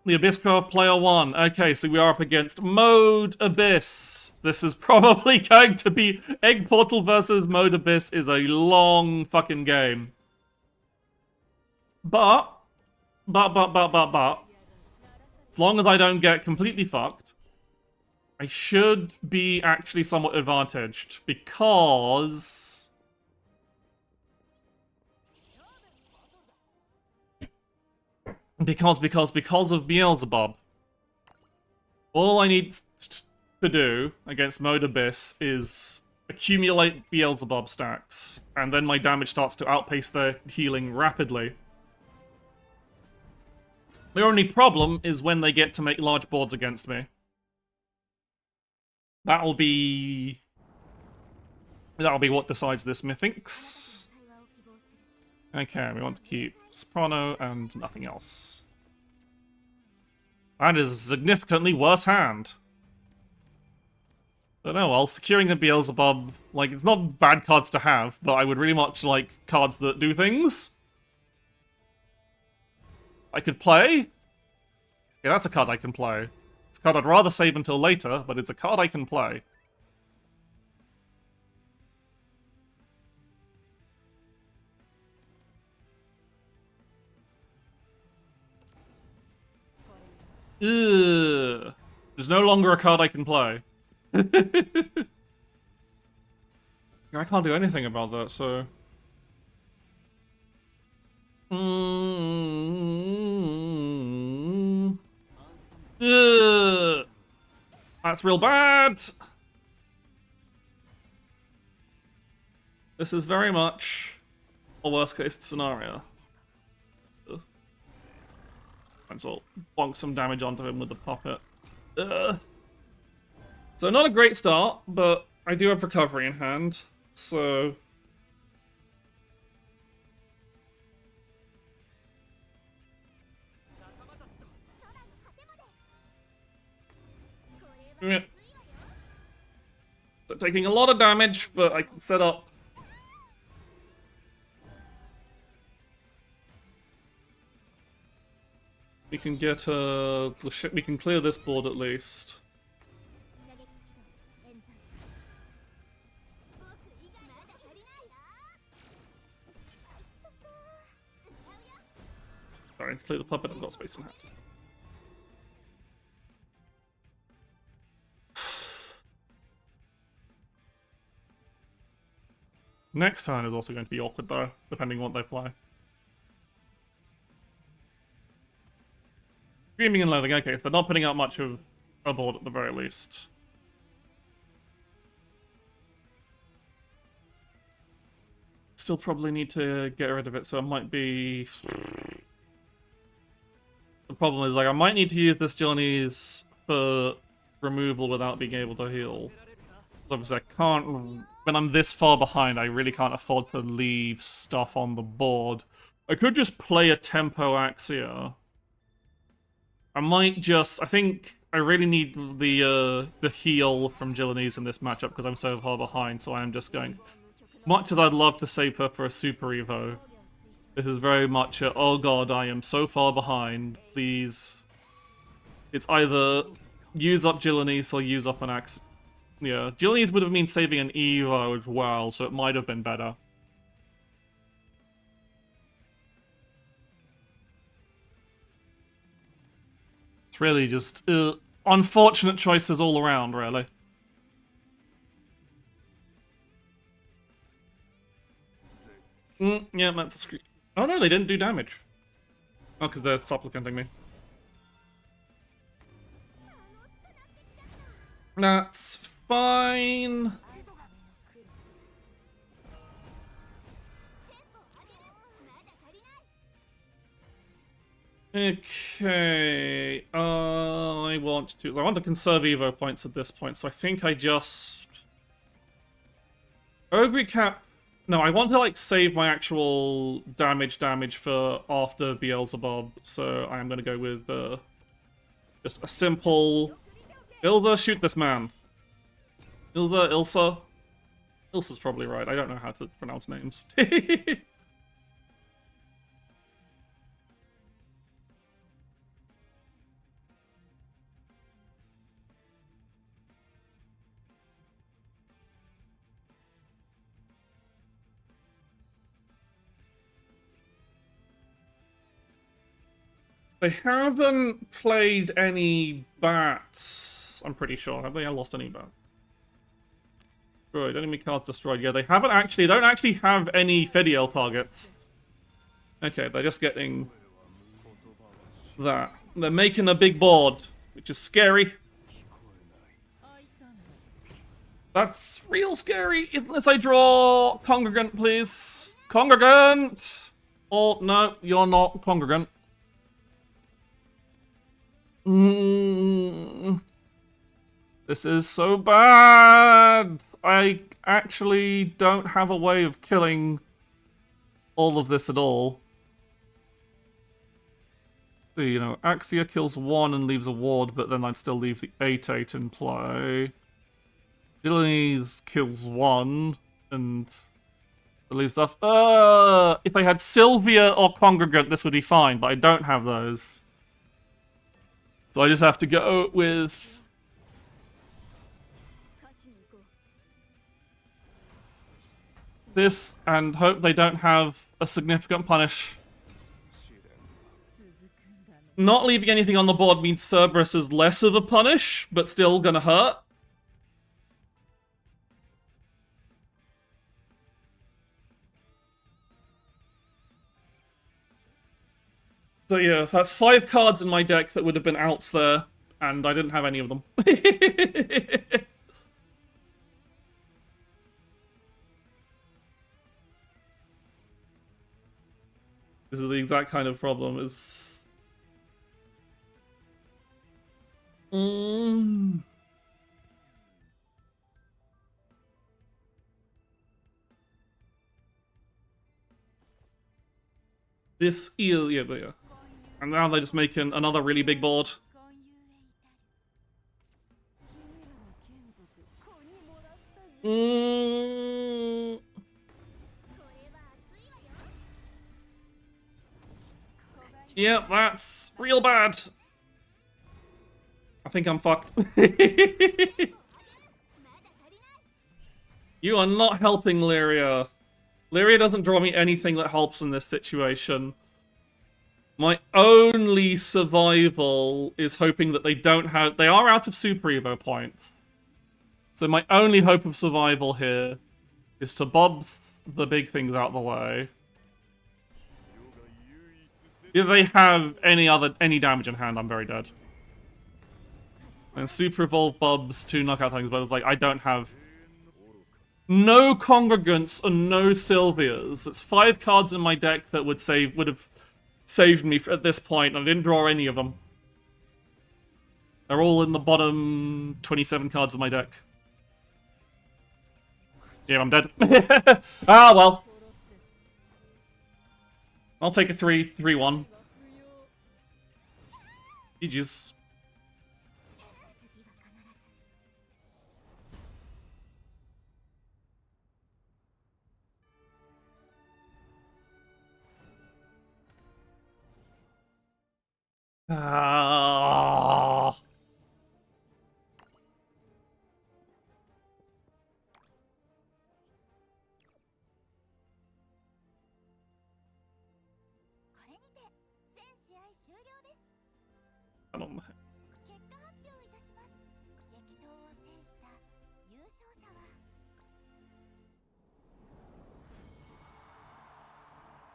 Abysscraft player 1. Okay, so we are up against Mode Abyss. This is probably going to be Egg Portal versus Mode Abyss is a long fucking game. But as long as I don't get completely fucked, I should be actually somewhat advantaged because of Beelzebub. All I need to do against Mode Abyss is accumulate Beelzebub stacks, and then my damage starts to outpace their healing rapidly. The only problem is when they get to make large boards against me. That'll be what decides this, methinks. Okay, we want to keep Soprano and nothing else. That is a significantly worse hand. But oh well, securing the Beelzebub, like, it's not bad cards to have, but I would really much like cards that do things. I could play. Yeah, that's a card I can play. It's a card I'd rather save until later, but it's a card I can play. Ugh. There's no longer a card I can play. I can't do anything about that, so... Ugh. That's real bad! This is very much a worst-case scenario. Might as well bonk some damage onto him with the puppet. So not a great start, but I do have recovery in hand, so... Yeah. So taking a lot of damage, but I can set up... We can get we can clear this board at least. Sorry, to clear the puppet, I've got space in hand. Next turn is also going to be awkward though, depending on what they play. Screaming and Loathing, okay, so they're not putting out much of a board at the very least. Still probably need to get rid of it, so it might be... The problem is, like, I might need to use this Johnny's for removal without being able to heal. Obviously, I can't... When I'm this far behind, I really can't afford to leave stuff on the board. I could just play a Tempo Axia. I might just... I think I really need the heal from Jillanese in this matchup because I'm so far behind, so I am just going... Much as I'd love to save her for a Super Evo, this is very much a, oh god, I am so far behind, please. It's either use up Jillanese or use up an Axe. Yeah, Jillies would have been saving an Evo as well, so it might have been better. It's really just unfortunate choices all around, really. Yeah, that's a screw. Oh no, they didn't do damage. Oh, because they're supplicanting me. That's fine. Okay, I want to conserve Evo points at this point, so I think I just... Ogre Cap... No, I want to, like, save my actual damage for after Beelzebub, so I am going to go with, just a simple... Ilza, shoot this man. Ilsa? Ilsa's probably right, I don't know how to pronounce names. They haven't played any bats, I'm pretty sure. Have they lost any bats? Destroyed. Enemy cards destroyed. Yeah, they don't actually have any Fidiel targets. Okay, they're just getting that. They're making a big board, which is scary. That's real scary, unless I draw Congregant, please. Congregant! Oh, no, you're not Congregant. This is so bad! I actually don't have a way of killing all of this at all. So, you know, Axia kills one and leaves a ward, but then I'd still leave the 8/8 in play. Dylanese kills one and leaves stuff. If I had Sylvia or Congregant, this would be fine, but I don't have those. So I just have to go with... this, and hope they don't have a significant punish. Not leaving anything on the board means Cerberus is less of a punish, but still gonna hurt. So yeah, that's 5 cards in my deck that would have been outs there, and I didn't have any of them. This is the exact kind of problem, is... This is... yeah, but yeah. And now they're just making another really big board. Yeah, that's real bad. I think I'm fucked. You are not helping Lyria. Lyria doesn't draw me anything that helps in this situation. My only survival is hoping that they don't have... They are out of Super Evo points. So my only hope of survival here is to bobs the big things out of the way. If they have any damage in hand, I'm very dead. And Super Evolve bobs 2 knockout things, but it's like, I don't have... No Congregants and no Sylvias. It's 5 cards in my deck that would have saved me at this point, and I didn't draw any of them. They're all in the bottom 27 cards of my deck. Yeah, I'm dead. Ah, well. I'll take a 3-1. GG's. Ah. I don't know.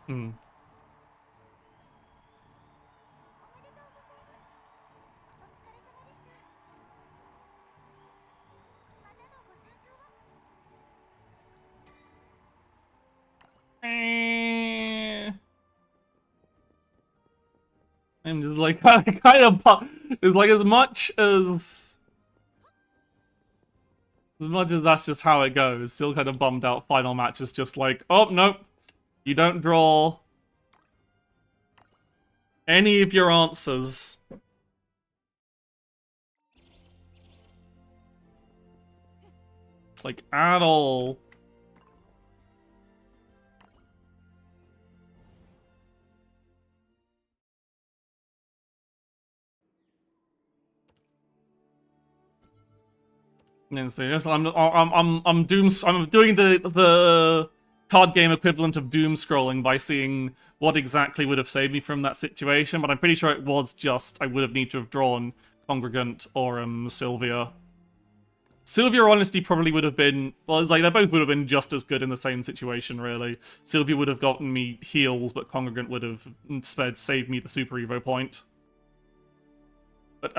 Hmm. I'm just like kind of it's like as much as that's just how it goes. Still kind of bummed out. Final match is just like, oh nope, you don't draw any of your answers. Like at all. I'm doing the card game equivalent of doom scrolling by seeing what exactly would have saved me from that situation, but I'm pretty sure it was just I would have need to have drawn Congregant or Sylvia. Sylvia Honesty probably would have been, well, it's like they both would have been just as good in the same situation, really. Sylvia would have gotten me heals, but Congregant would have instead saved me the Super Evo point. But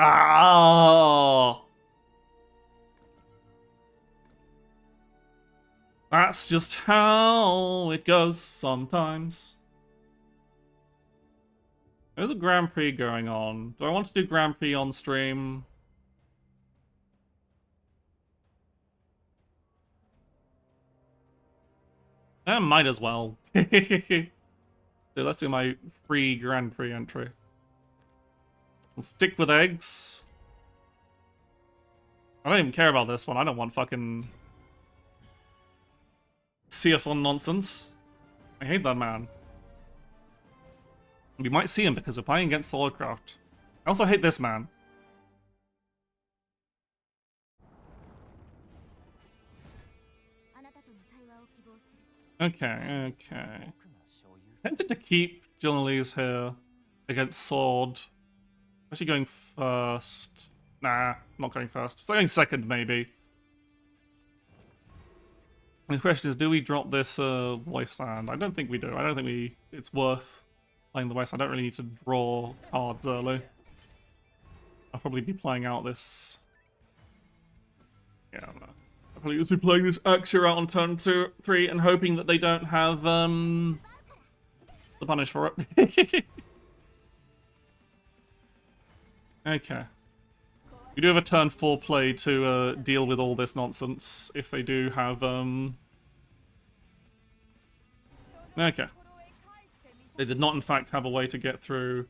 that's just how it goes sometimes. There's a Grand Prix going on. Do I want to do Grand Prix on stream? Might as well. So let's do my free Grand Prix entry. We'll stick with eggs. I don't even care about this one. I don't want fucking CFL nonsense. I hate that man. We might see him because we're playing against Solidcraft. I also hate this man. Okay. Tempted to keep Jillian's here against Sword. Actually going first. Nah, not going first. So going second, maybe. The question is, do we drop this wasteland? I don't think we do. I don't think it's worth playing the wasteland. I don't really need to draw cards early. I'll probably be playing out this... Yeah, I don't know. I'll probably just be playing this Axia out on turn 2, 3 and hoping that they don't have the punish for it. Okay. We do have a turn 4 play to deal with all this nonsense if they do have Okay. They did not in fact have a way to get through.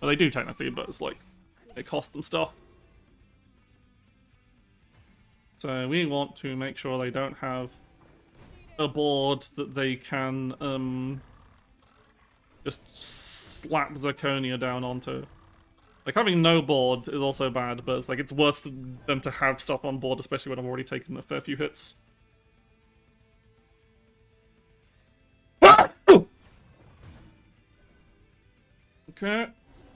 Well, they do technically, but it's like it cost them stuff. So we want to make sure they don't have a board that they can just slap Zirconia down onto. Like, having no board is also bad, but it's like it's worse than them to have stuff on board, especially when I've already taken a fair few hits. Okay.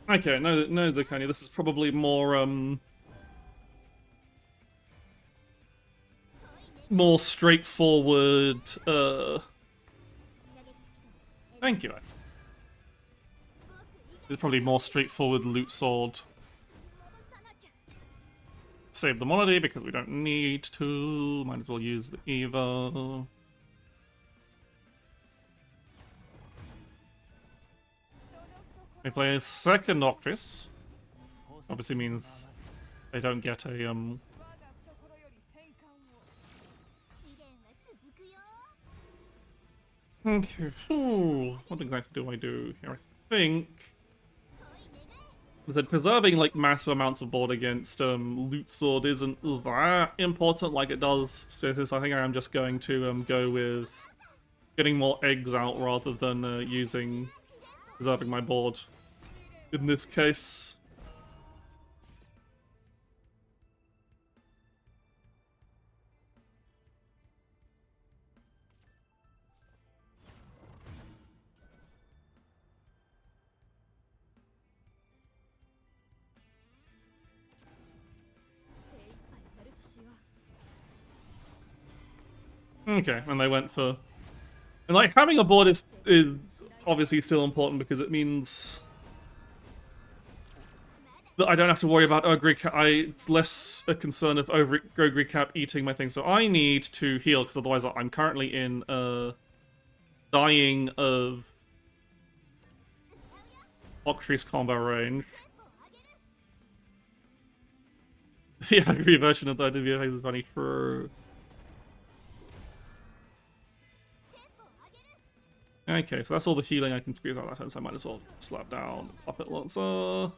Okay, no Zirconia. This is probably more, more straightforward, Thank you, Ice. It's probably more straightforward loot sword. Save the monody because we don't need to. Might as well use the Evo. We play a second Octis. Obviously means they don't get a Okay, what exactly do I do here? I think that preserving like massive amounts of board against loot sword isn't that important like it does to this. I think I am just going to go with getting more eggs out rather than using preserving my board in this case. Okay, and they went for... And like, having a board is obviously still important because it means that I don't have to worry about Ogre Cap. It's less a concern of Ogre Cap eating my thing. So I need to heal, because otherwise I'm currently in dying of Octree's combo range. The angry version of the WB is funny. True. Okay, so that's all the healing I can squeeze out of that turn, so I might as well slap down Puppet Lancer. Oh,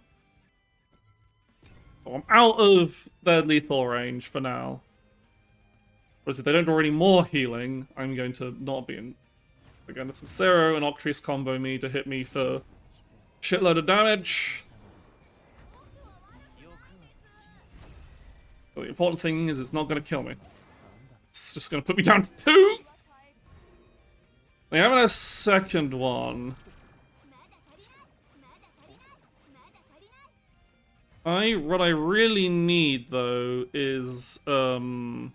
I'm out of their lethal range for now. But if they don't draw any more healing, I'm going to not be in. Again, this is Zero and Octree's combo me to hit me for shitload of damage. But the important thing is it's not going to kill me. It's just going to put me down to 2. They have a second one. What I really need though is I'm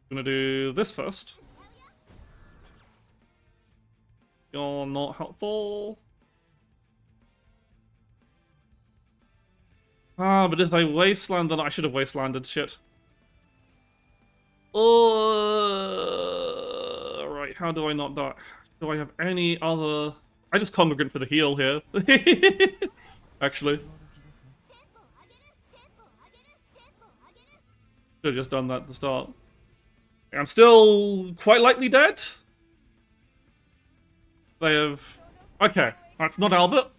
gonna do this first. You're not helpful. Ah, but if I wasteland, then I should have wastelanded. Shit. Right, how do I not die? Do I have any other... I just Congregant for the heal here. Actually. Should have just done that at the start. I'm still quite likely dead. They have... Okay, that's not Albert.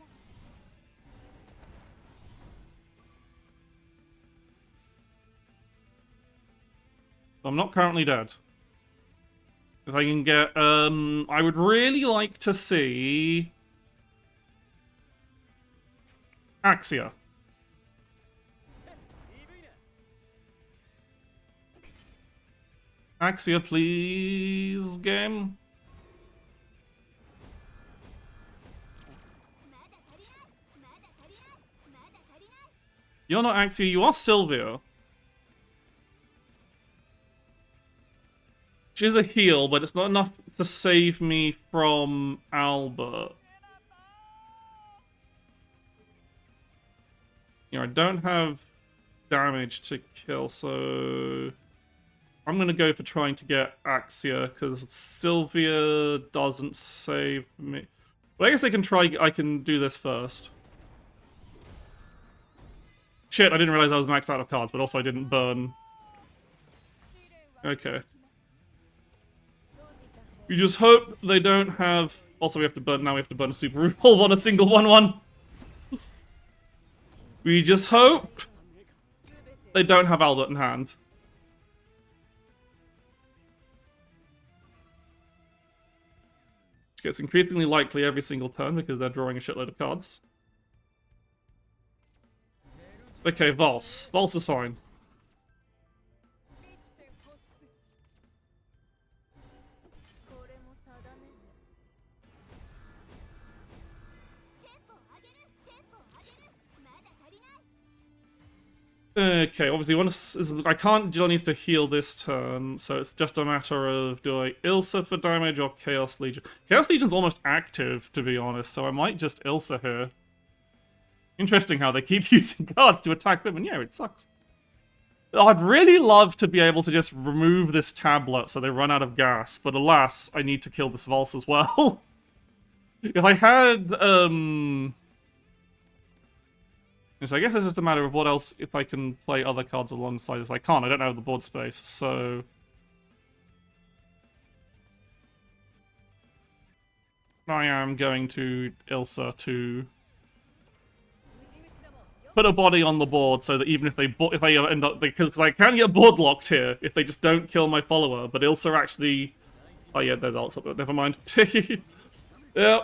I'm not currently dead. If I can get, I would really like to see Axia. Axia, please, game. You're not Axia, you are Sylvia. She's a heal, but it's not enough to save me from Albert. You know, I don't have damage to kill, so I'm gonna go for trying to get Axia, because Sylvia doesn't save me. Well, I guess I can do this first. Shit, I didn't realize I was maxed out of cards, but also I didn't burn. Okay. We just hope they don't have... Also, we have to burn a super revolve on a single 1/1. We just hope they don't have Albert in hand. Which gets increasingly likely every single turn because they're drawing a shitload of cards. Okay, Valse. Valse is fine. Okay, obviously I can't. Jill needs to heal this turn, so it's just a matter of do I Ilsa for damage or Chaos Legion? Chaos Legion's almost active, to be honest, so I might just Ilsa here. Interesting how they keep using cards to attack women. Yeah, it sucks. I'd really love to be able to just remove this tablet so they run out of gas, but alas, I need to kill this Valse as well. If I had, so I guess it's just a matter of what else, if I can play other cards alongside. If I can't, I don't have the board space, so... I am going to Ilsa to put a body on the board so that even if they end up... Because I can get board locked here if they just don't kill my follower, but Ilsa actually... Oh yeah, there's ults up, never mind. Yeah.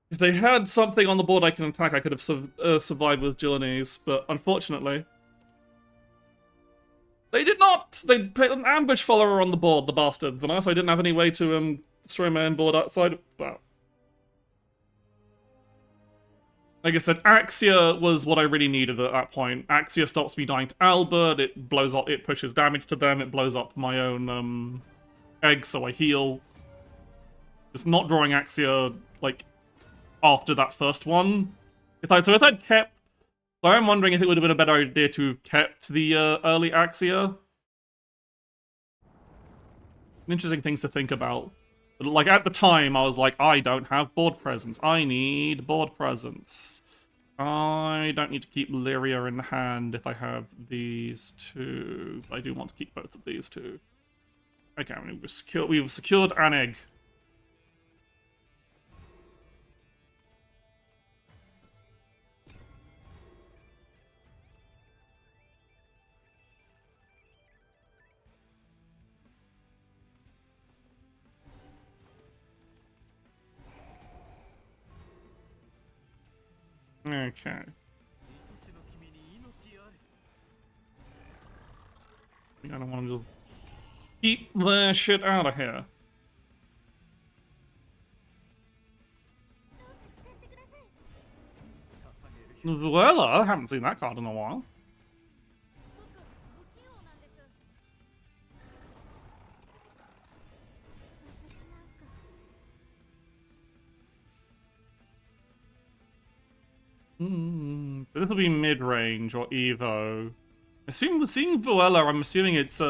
If they had something on the board I can attack, I could have survived with Jilanese, but unfortunately... They did not! They put an ambush follower on the board, the bastards, and also I didn't have any way to destroy my own board outside of that. Like I said, Axia was what I really needed at that point. Axia stops me dying to Albert, it blows up, it pushes damage to them, it blows up my own egg, so I heal. Just not drawing Axia, like, after that first one. If I'd kept... I'm wondering if it would have been a better idea to have kept the early Axia. Interesting things to think about. But, like, at the time, I was like, I don't have board presence. I need board presence. I don't need to keep Lyria in hand if I have these two. I do want to keep both of these two. Okay, I mean, we've secured an egg. Okay. I don't want to just keep their shit out of here. Well, I haven't seen that card in a while. This will be mid-range or Evo. Seeing Vuela, I'm assuming it's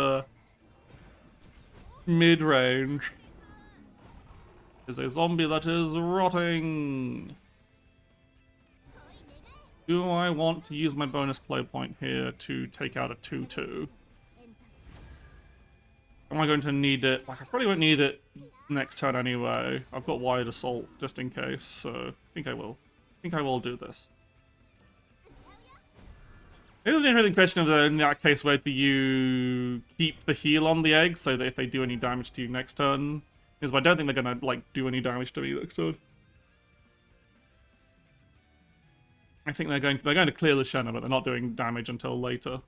mid-range. Is a zombie that is rotting. Do I want to use my bonus play point here to take out a 2-2? Am I going to need it? Like, I probably won't need it next turn anyway. I've got Wide Assault just in case, so I think I will. I think I will do this. Here's an interesting question of in that case, where do you keep the heal on the egg so that if they do any damage to you next turn? Because I don't think they're gonna like do any damage to me next turn. I think they're going to clear the Shenna, but they're not doing damage until later.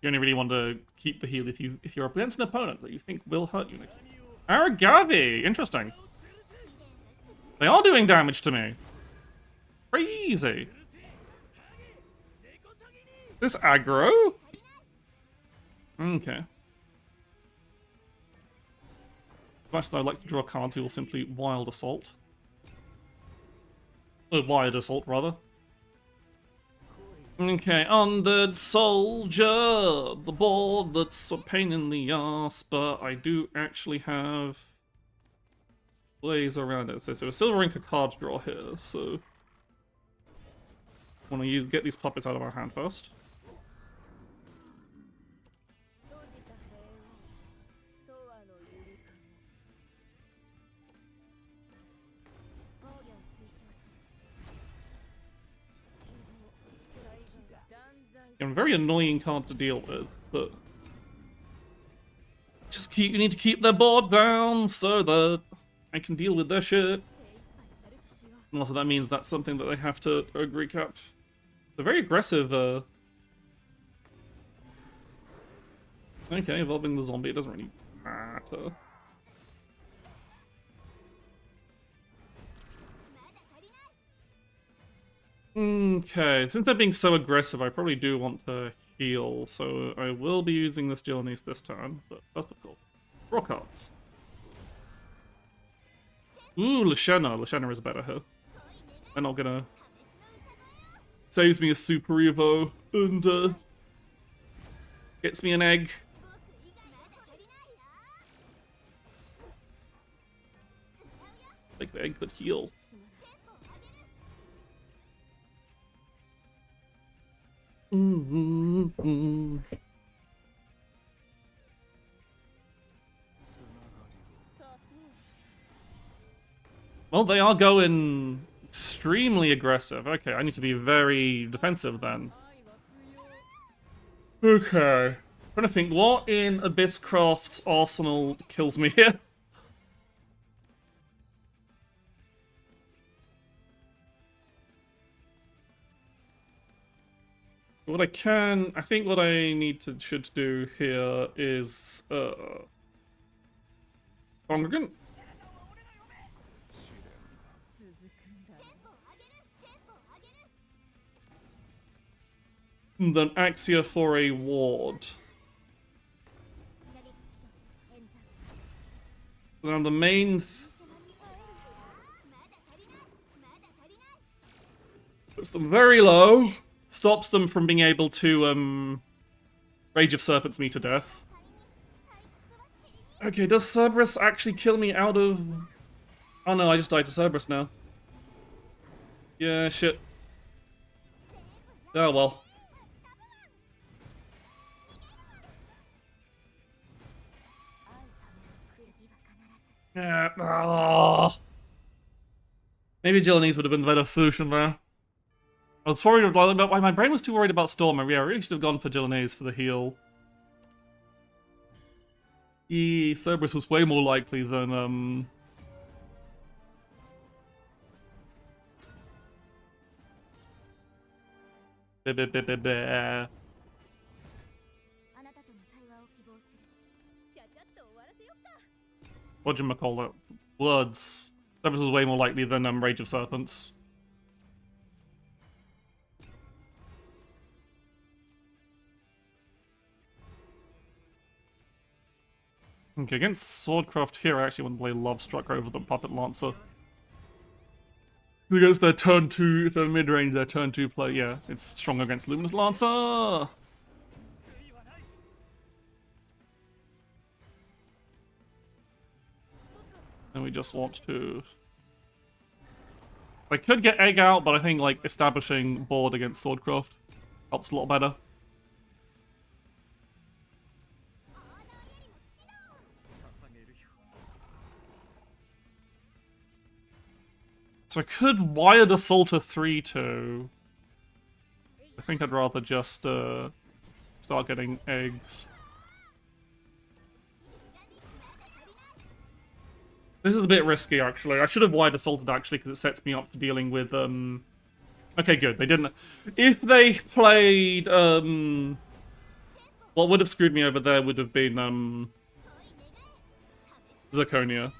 You only really want to keep the heal if you're up against an opponent that you think will hurt you next turn. Aragavi! Interesting. They are doing damage to me. Crazy. This aggro? Okay. As much as I'd like to draw cards, we will simply Wild Assault. Wild Assault, rather. Okay, Undead Soldier! The board that's a pain in the ass, but I do actually have ways around it. So a silver ring for card draw here, so... I want to get these puppets out of our hand first. A very annoying card to deal with, but you need to keep their board down so that I can deal with their shit. And also that means that's something that they have to recap. They're very aggressive. Okay, evolving the zombie, it doesn't really matter. Okay, since they're being so aggressive, I probably do want to heal, so I will be using this Journeys this turn, but first of all, draw cards. Ooh, Lashena. Lashena is better here. They're not gonna... Saves me a Super Evo, and gets me an egg. Like the egg could heal. Well, they are going extremely aggressive. Okay, I need to be very defensive then. Okay. I'm trying to think, what in Abysscraft's arsenal kills me here? What I think what I should do here is, Congregant? And then Axia for a ward. Now the main puts them very low, stops them from being able to Rage of Serpents me to death. Okay, does Cerberus actually kill me out of... Oh no, I just died to Cerberus now. Yeah, shit. Oh well. Maybe Jillinese would have been the better solution there. I was worried about why my brain was too worried about Storm. Yeah, I really should have gone for Jillinese for the heal. Cerberus was way more likely than whatchamacallit? Words. Cerberus was way more likely than Rage of Serpents. Okay, against Swordcraft here, I actually want to play Lovestruck over the Puppet Lancer. Against their turn 2, if they're mid-range, their turn 2 play, yeah, it's strong against Luminous Lancer! And we just want to... I could get Egg out, but I think, like, establishing board against Swordcraft helps a lot better. So I could Wired Assault a 3-2. I think I'd rather just start getting eggs. This is a bit risky, actually. I should have Wired Assaulted, actually, because it sets me up for dealing with... Okay, good. They didn't... If they played... What would have screwed me over there would have been... Zirconia.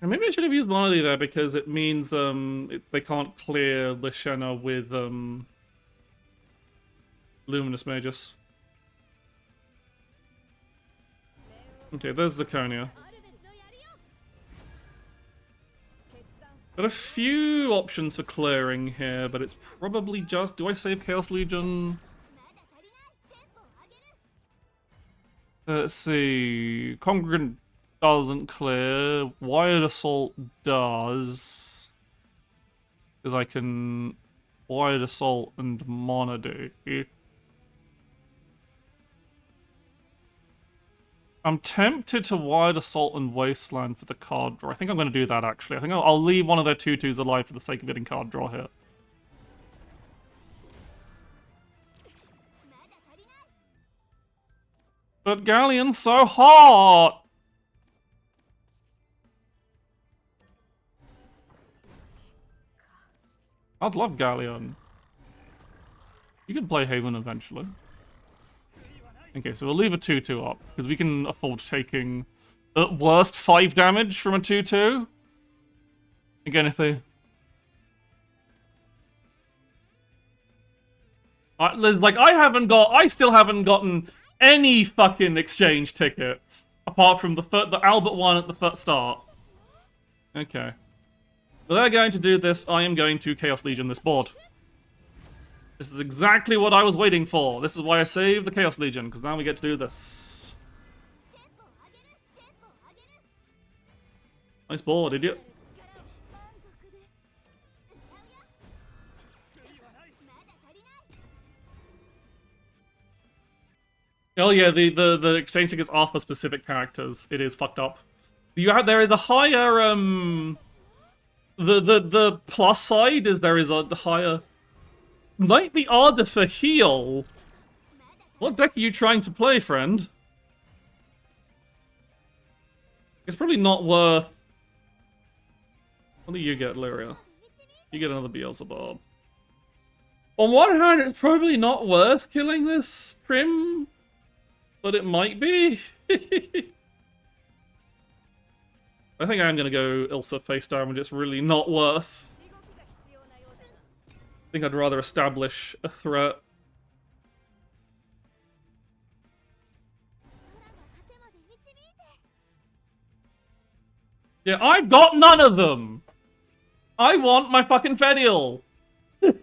And maybe I should have used Monody there because it means they can't clear Lishena with Luminous Magus. Okay, there's Zirconia. Got a few options for clearing here, but it's probably just... Do I save Chaos Legion? Let's see... Congregant doesn't clear. Wired Assault does. Because I can Wired Assault and Monody. I'm tempted to Wired Assault and Wasteland for the card draw. I think I'm going to do that, actually. I think I'll leave one of their 2/2s alive for the sake of getting card draw here. But Galleon's so hot! I'd love Galleon. You can play Haven eventually. Okay, so we'll leave a 2/2 up, because we can afford taking, at worst, 5 damage from a 2/2. Again, if they... Liz, like, I still haven't gotten any fucking exchange tickets, apart from the Albert one at the first start. Okay. If they're going to do this, I am going to Chaos Legion this board. This is exactly what I was waiting for. This is why I saved the Chaos Legion, because now we get to do this. Nice board, idiot. Oh yeah, the exchange tickets are for specific characters. It is fucked up. There is a higher the plus side is there is a higher Knightly Ardor for heal. What deck are you trying to play, friend? It's probably not worth... What do you get, Lyria? You get another Beelzebub. On one hand, it's probably not worth killing this Prim, but it might be. I think I'm gonna go Ilsa face damage. It's really not worth. I think I'd rather establish a threat. Yeah, I've got none of them! I want my fucking Fedial! I'd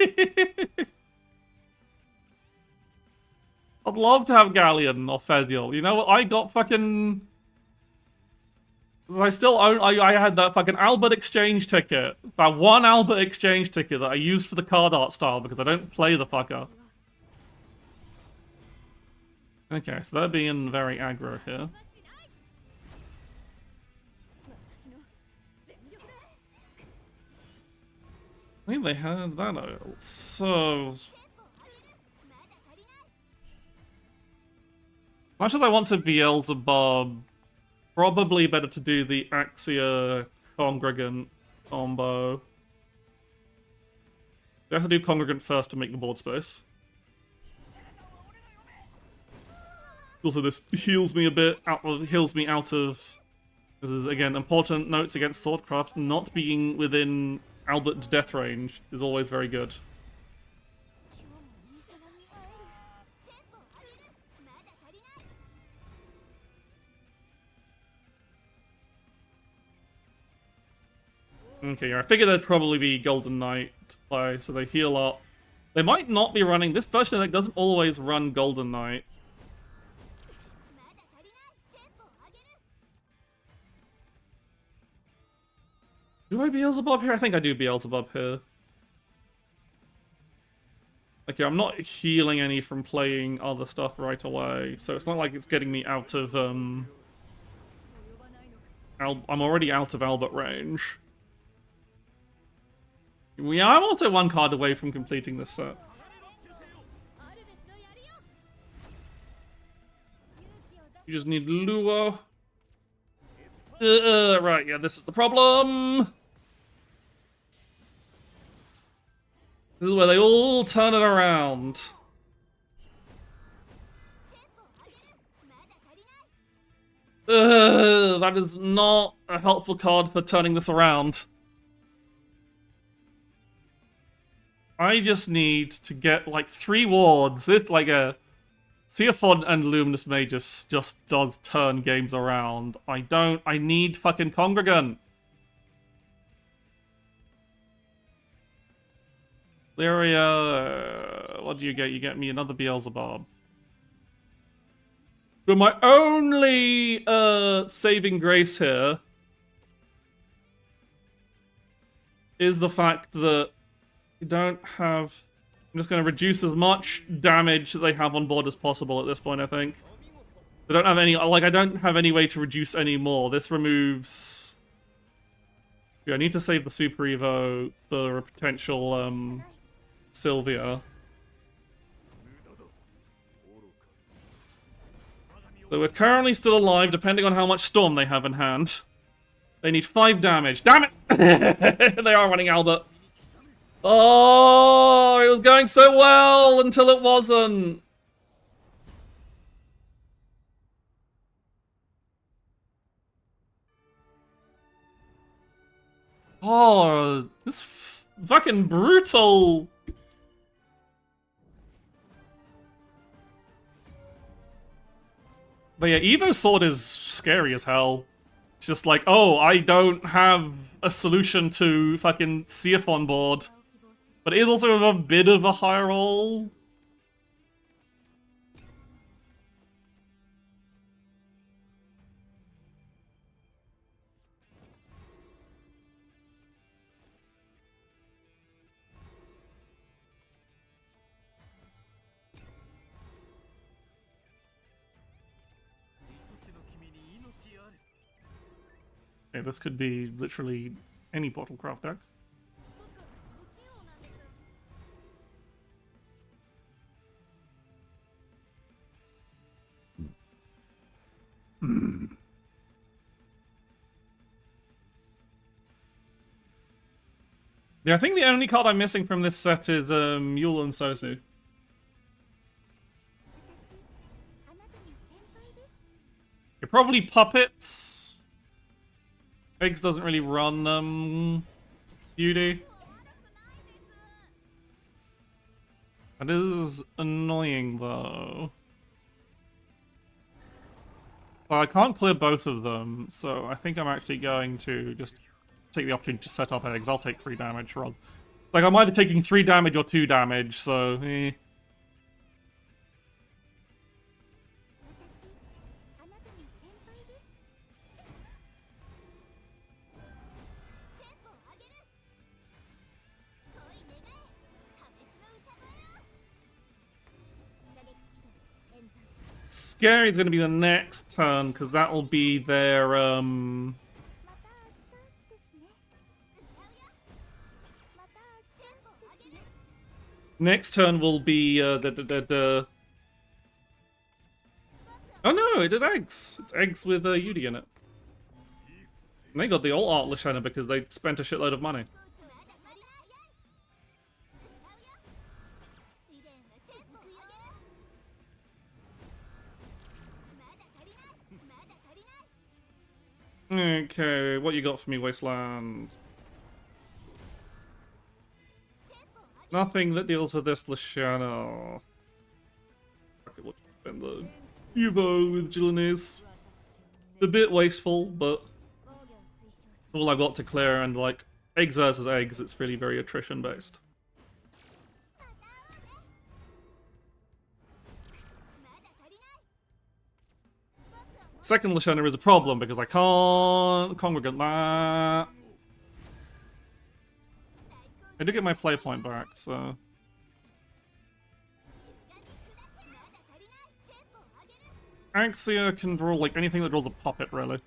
love to have Galleon or Fedial. You know what? I got fucking... I still own... I had that fucking Albert exchange ticket. That one Albert exchange ticket that I used for the card art style because I don't play the fucker. Okay, so they're being very aggro here. I think they had that out, so... Much as I want to Beelzebub, probably better to do the Axia Congregant combo. I have to do Congregant first to make the board space. Also, this heals me a bit, heals me out of... This is, again, important notes against Swordcraft. Not being within Albert's death range is always very good. Okay, I figured there'd probably be Golden Knight to play, so they heal up. They might not be running... This version of the deck doesn't always run Golden Knight. Do I Beelzebub here? I think I do Beelzebub here. Okay, I'm not healing any from playing other stuff right away, so it's not like it's getting me out of, I'm already out of Albert range. Yeah, I'm also one card away from completing this set. You just need Lure. Right, yeah, this is the problem. This is where they all turn it around. That is not a helpful card for turning this around. I just need to get, like, 3 wards. This, like, a... Seaphon and Luminous Magus just does turn games around. I need fucking Congregant. Lyria, what do you get? You get me another Beelzebub. But my only saving grace here is the fact that you don't have... I'm just going to reduce as much damage that they have on board as possible at this point, I think. They don't have any... Like, I don't have any way to reduce any more. This removes... Yeah, I need to save the Super Evo for a potential, Sylvia. So we're currently still alive, depending on how much Storm they have in hand. They need 5 damage. Damn it! They are running Albert. Oh, it was going so well until it wasn't. Oh, this fucking brutal. But yeah, Evo Sword is scary as hell. It's just like, oh, I don't have a solution to fucking Seaphon board. But it is also a bit of a high roll. Okay, this could be literally any Bottlecraft deck. Yeah, I think the only card I'm missing from this set is Yule and Sosu. You're probably puppets. Eggs doesn't really run beauty. That is annoying though. Well, I can't clear both of them, so I think I'm actually going to just take the opportunity to set up eggs. I'll take 3 damage, Rob. Like, I'm either taking 3 damage or 2 damage, so eh. Scary is going to be the next turn, because that will be their, next turn will be, Oh no, it is eggs! It's eggs with Yudi in it. And they got the old Art Lashana because they spent a shitload of money. Okay, what you got for me, Wasteland? Nothing that deals with this Lashana. Okay, we'll spend the Evo with Jillanes. It's a bit wasteful, but all I've got to clear, and like, eggs versus eggs, it's really very attrition based. Second Lashana is a problem because I can't congregate that. I did get my play point back, so. Axia can draw like anything that draws a puppet, really.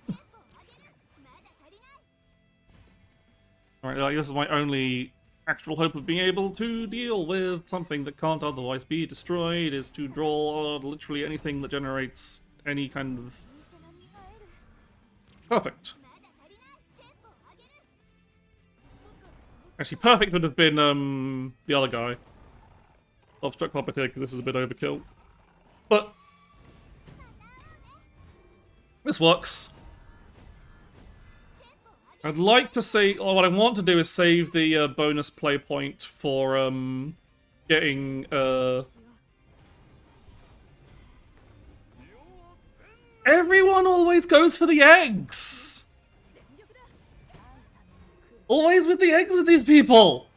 Alright, like, this is my only actual hope of being able to deal with something that can't otherwise be destroyed, is to draw literally anything that generates any kind of... Perfect. Actually, perfect would have been, the other guy. Obstruct Puppeteer, because this is a bit overkill. But... this works. I'd like to say... oh, what I want to do is save the bonus play point for, getting, Everyone always goes for the eggs! Always with the eggs with these people!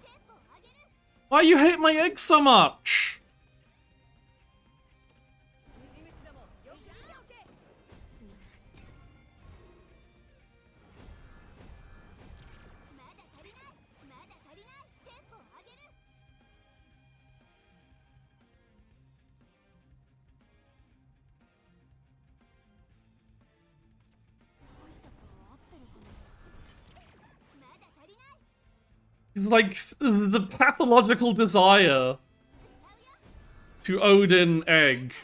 Why you hate my eggs so much? It's like the pathological desire to Odin egg.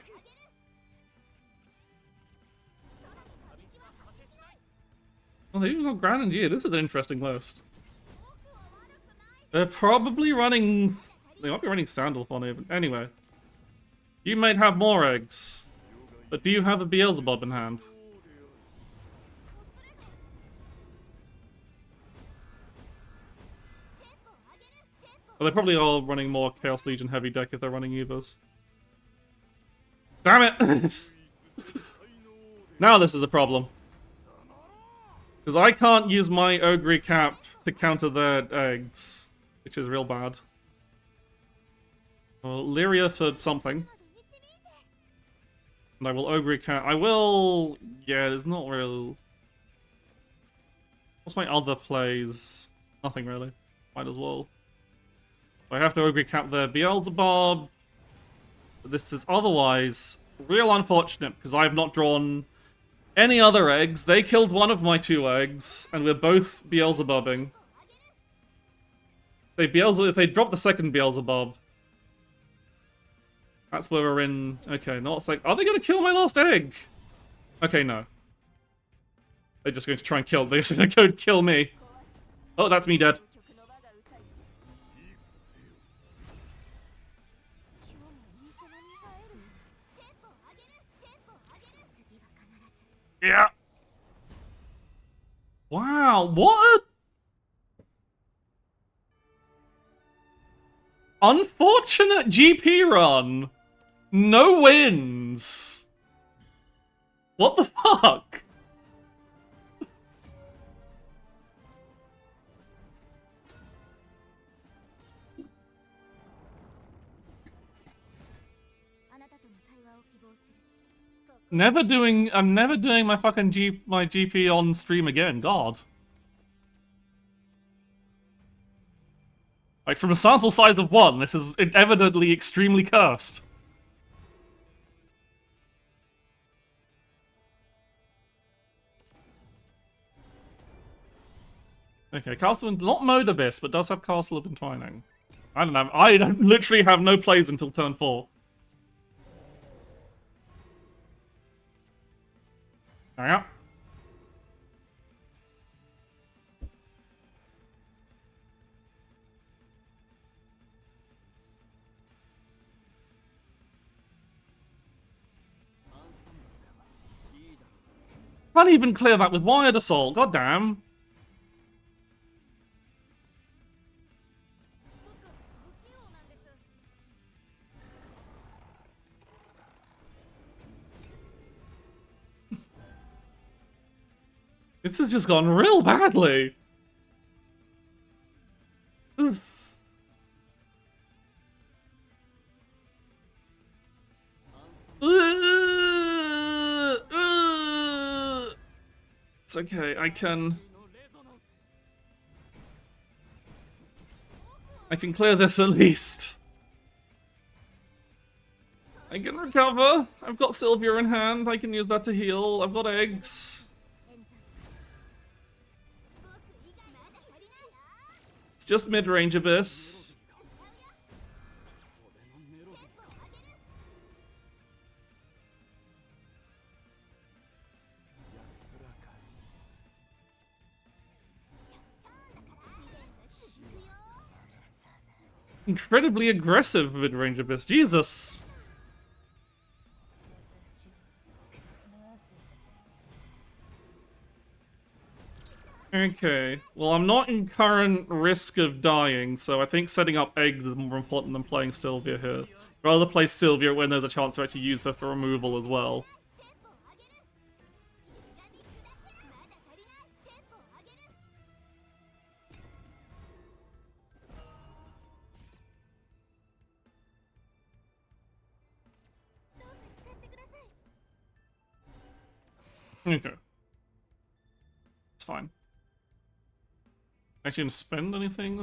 Well, they've even got Grandier. This is an interesting list. They're probably running... they might be running Sandalf on it. Anyway. You might have more eggs. But do you have a Beelzebub in hand? Well, they probably are running more Chaos Legion heavy deck if they're running Evas. Damn it! Now this is a problem. Because I can't use my Ogre Cap to counter their eggs, which is real bad. Well, Lyria for something. And I will Ogre Cap. I will... yeah, there's not real... what's my other plays? Nothing really. Might as well. I have to Ogre Cap their Beelzebub. But this is otherwise real unfortunate because I have not drawn any other eggs. They killed one of my 2 eggs, and we're both Beelzebubbing. If they drop the second Beelzebub, that's where we're in. Okay, not like, are they going to kill my last egg? Okay, no. They're just going to try and kill. They're just going to go kill me. Oh, that's me dead. Yeah. Wow, what a unfortunate GP run. No wins. What the fuck? I'm never doing my fucking my GP on stream again, God. Like, from a sample size of 1, this is evidently extremely cursed. Okay, Castle of... not Mode Abyss, but does have Castle of Entwining. I don't know, I literally have no plays until turn 4. Yeah. Can't even clear that with Wired Assault, goddamn. This has just gone real badly. This... It's okay, I can clear this at least. I can recover. I've got Sylvia in hand. I can use that to heal. I've got eggs. It's just mid-range Abyss. Incredibly aggressive mid-range Abyss. Jesus! Okay, well, I'm not in current risk of dying, so I think setting up eggs is more important than playing Sylvia here. I'd rather play Sylvia when there's a chance to actually use her for removal as well. Okay. It's fine. Actually gonna spend anything?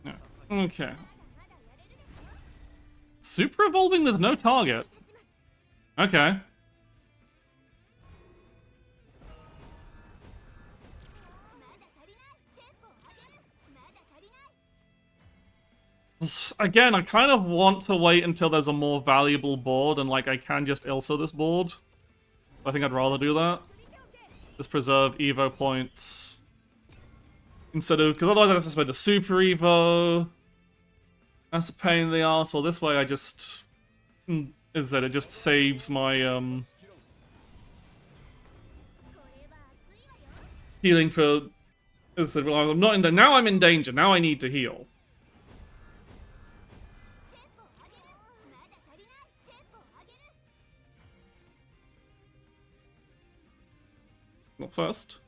No. Okay. Super evolving with no target. Okay. Again, I kind of want to wait until there's a more valuable board and, like, I can just Ilsa this board. I think I'd rather do that. Just preserve Evo points. Instead of... because otherwise I have to spend a Super Evo. That's a pain in the ass. Well, this way I just... is that it just saves my, healing for... as I said, well, I'm not in... now I'm in danger. Now I need to heal. Not first.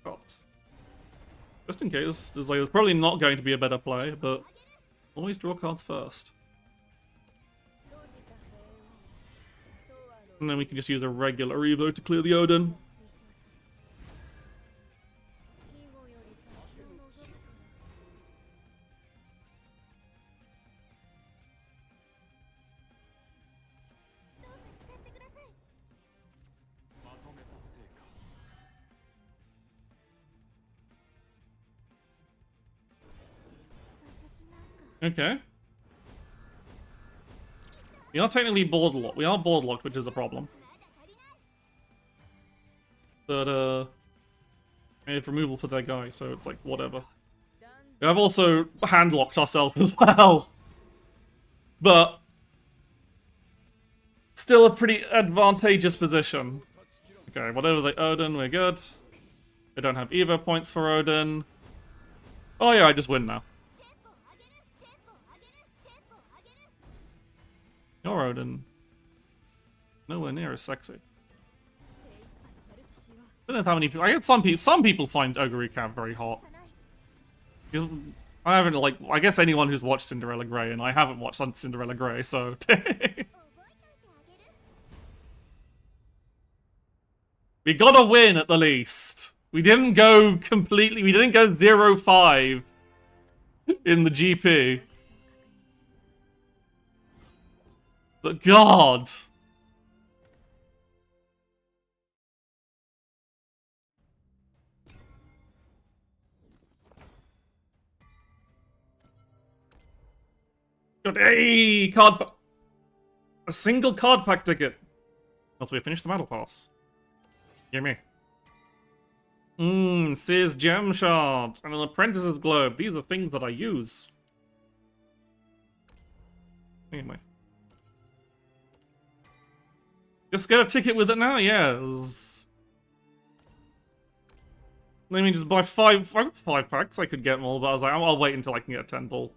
Cards. Just in case, there's probably not going to be a better play, but always draw cards first. And then we can just use a regular Evo to clear the Odin. Okay. We are technically board locked. We are board locked, which is a problem. But, I have removal for that guy, so it's like, whatever. We have also hand-locked ourselves as well. But... still still a pretty advantageous position. Okay, whatever they Odin, we're good. They don't have Evo points for Odin. Oh yeah, I just win now. Your Odin. Nowhere near as sexy. I don't know how many people. I guess some people find Ogre Camp very hot. I haven't, like, I guess anyone who's watched Cinderella Grey, and I haven't watched Cinderella Grey, so. We gotta win at the least. We didn't go completely. We didn't go 0-5 in the GP. But God. Got a card. A single card pack ticket. Once we finish the battle pass. Gimme. Sears Gem Shard and an Apprentice's Globe. These are things that I use. Anyway. Just get a ticket with it now? Yes. Let me just buy five packs. I could get more, but I was like, I'll wait until I can get a 10 pull.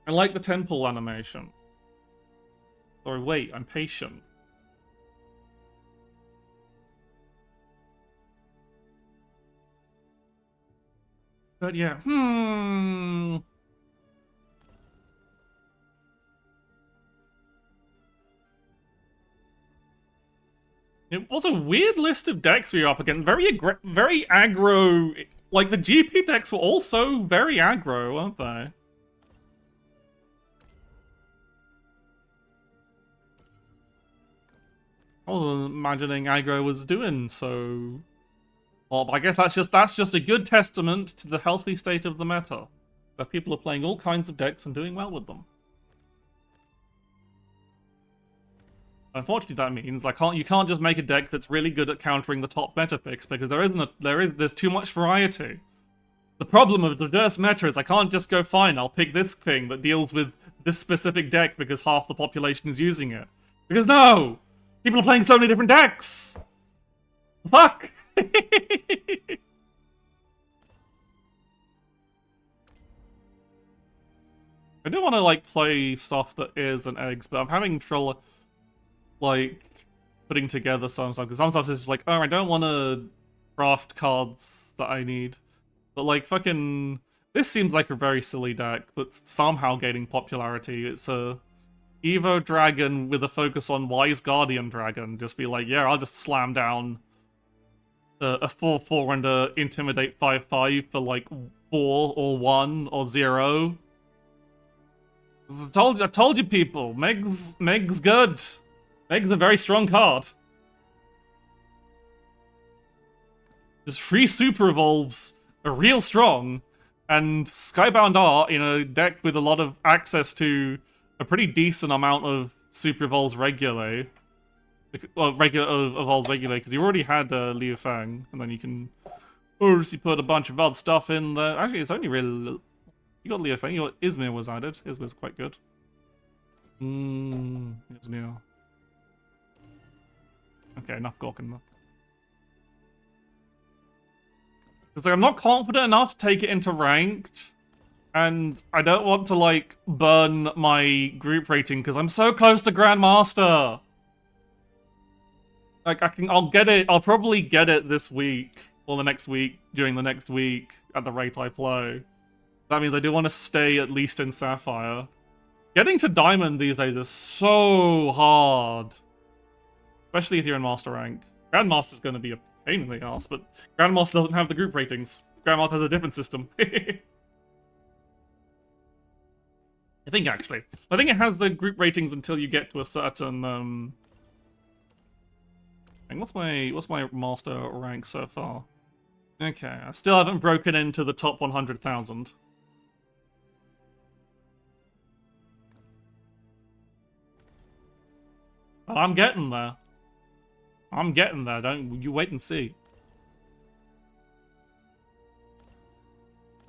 I like the 10 pull animation. Sorry, wait, I'm patient. But yeah, It was a weird list of decks we were up against. Very aggro. Like, the GP decks were also very aggro, weren't they? I wasn't imagining aggro was doing so. Well, I guess that's just a good testament to the healthy state of the meta, where people are playing all kinds of decks and doing well with them. Unfortunately, that means you can't just make a deck that's really good at countering the top meta picks, because there's too much variety. The problem of the diverse meta is I can't just go, fine, I'll pick this thing that deals with this specific deck because half the population is using it. Because no! People are playing so many different decks! Fuck! I do want to, like, play stuff that is and eggs, but I'm having trouble, like, putting together some stuff, because some stuff is just like, oh, I don't want to craft cards that I need. But, like, fucking... This seems like a very silly deck that's somehow gaining popularity. It's a Evo Dragon with a focus on Wise Guardian Dragon. Just be like, yeah, I'll just slam down a 4/4 and a Intimidate 5/5 for, like, 4 or 1 or 0. I told you people, Meg's good. Meg's a very strong card. Just free super evolves are real strong, and Skybound Art in a deck with a lot of access to a pretty decent amount of super evolves regularly. Well, evolves regularly, because you already had Liu Fang, and then you can obviously put a bunch of other stuff in there. Actually, it's only really... You got Liu Fang, you got Izmir was added. Izmir's quite good. Izmir. Okay, enough Gorkin though. Because like, I'm not confident enough to take it into ranked, and I don't want to like burn my group rating because I'm so close to Grandmaster. Like I'll probably get it this week or the next week during the next week at the rate I play. That means I do want to stay at least in Sapphire. Getting to Diamond these days is so hard. Especially if you're in Master rank. Grandmaster's going to be a pain in the ass, but Grandmaster doesn't have the group ratings. Grandmaster has a different system. I think, actually. I think it has the group ratings until you get to a certain, What's my Master rank so far? Okay, I still haven't broken into the top 100,000. But I'm getting there. I'm getting there, don't you wait and see.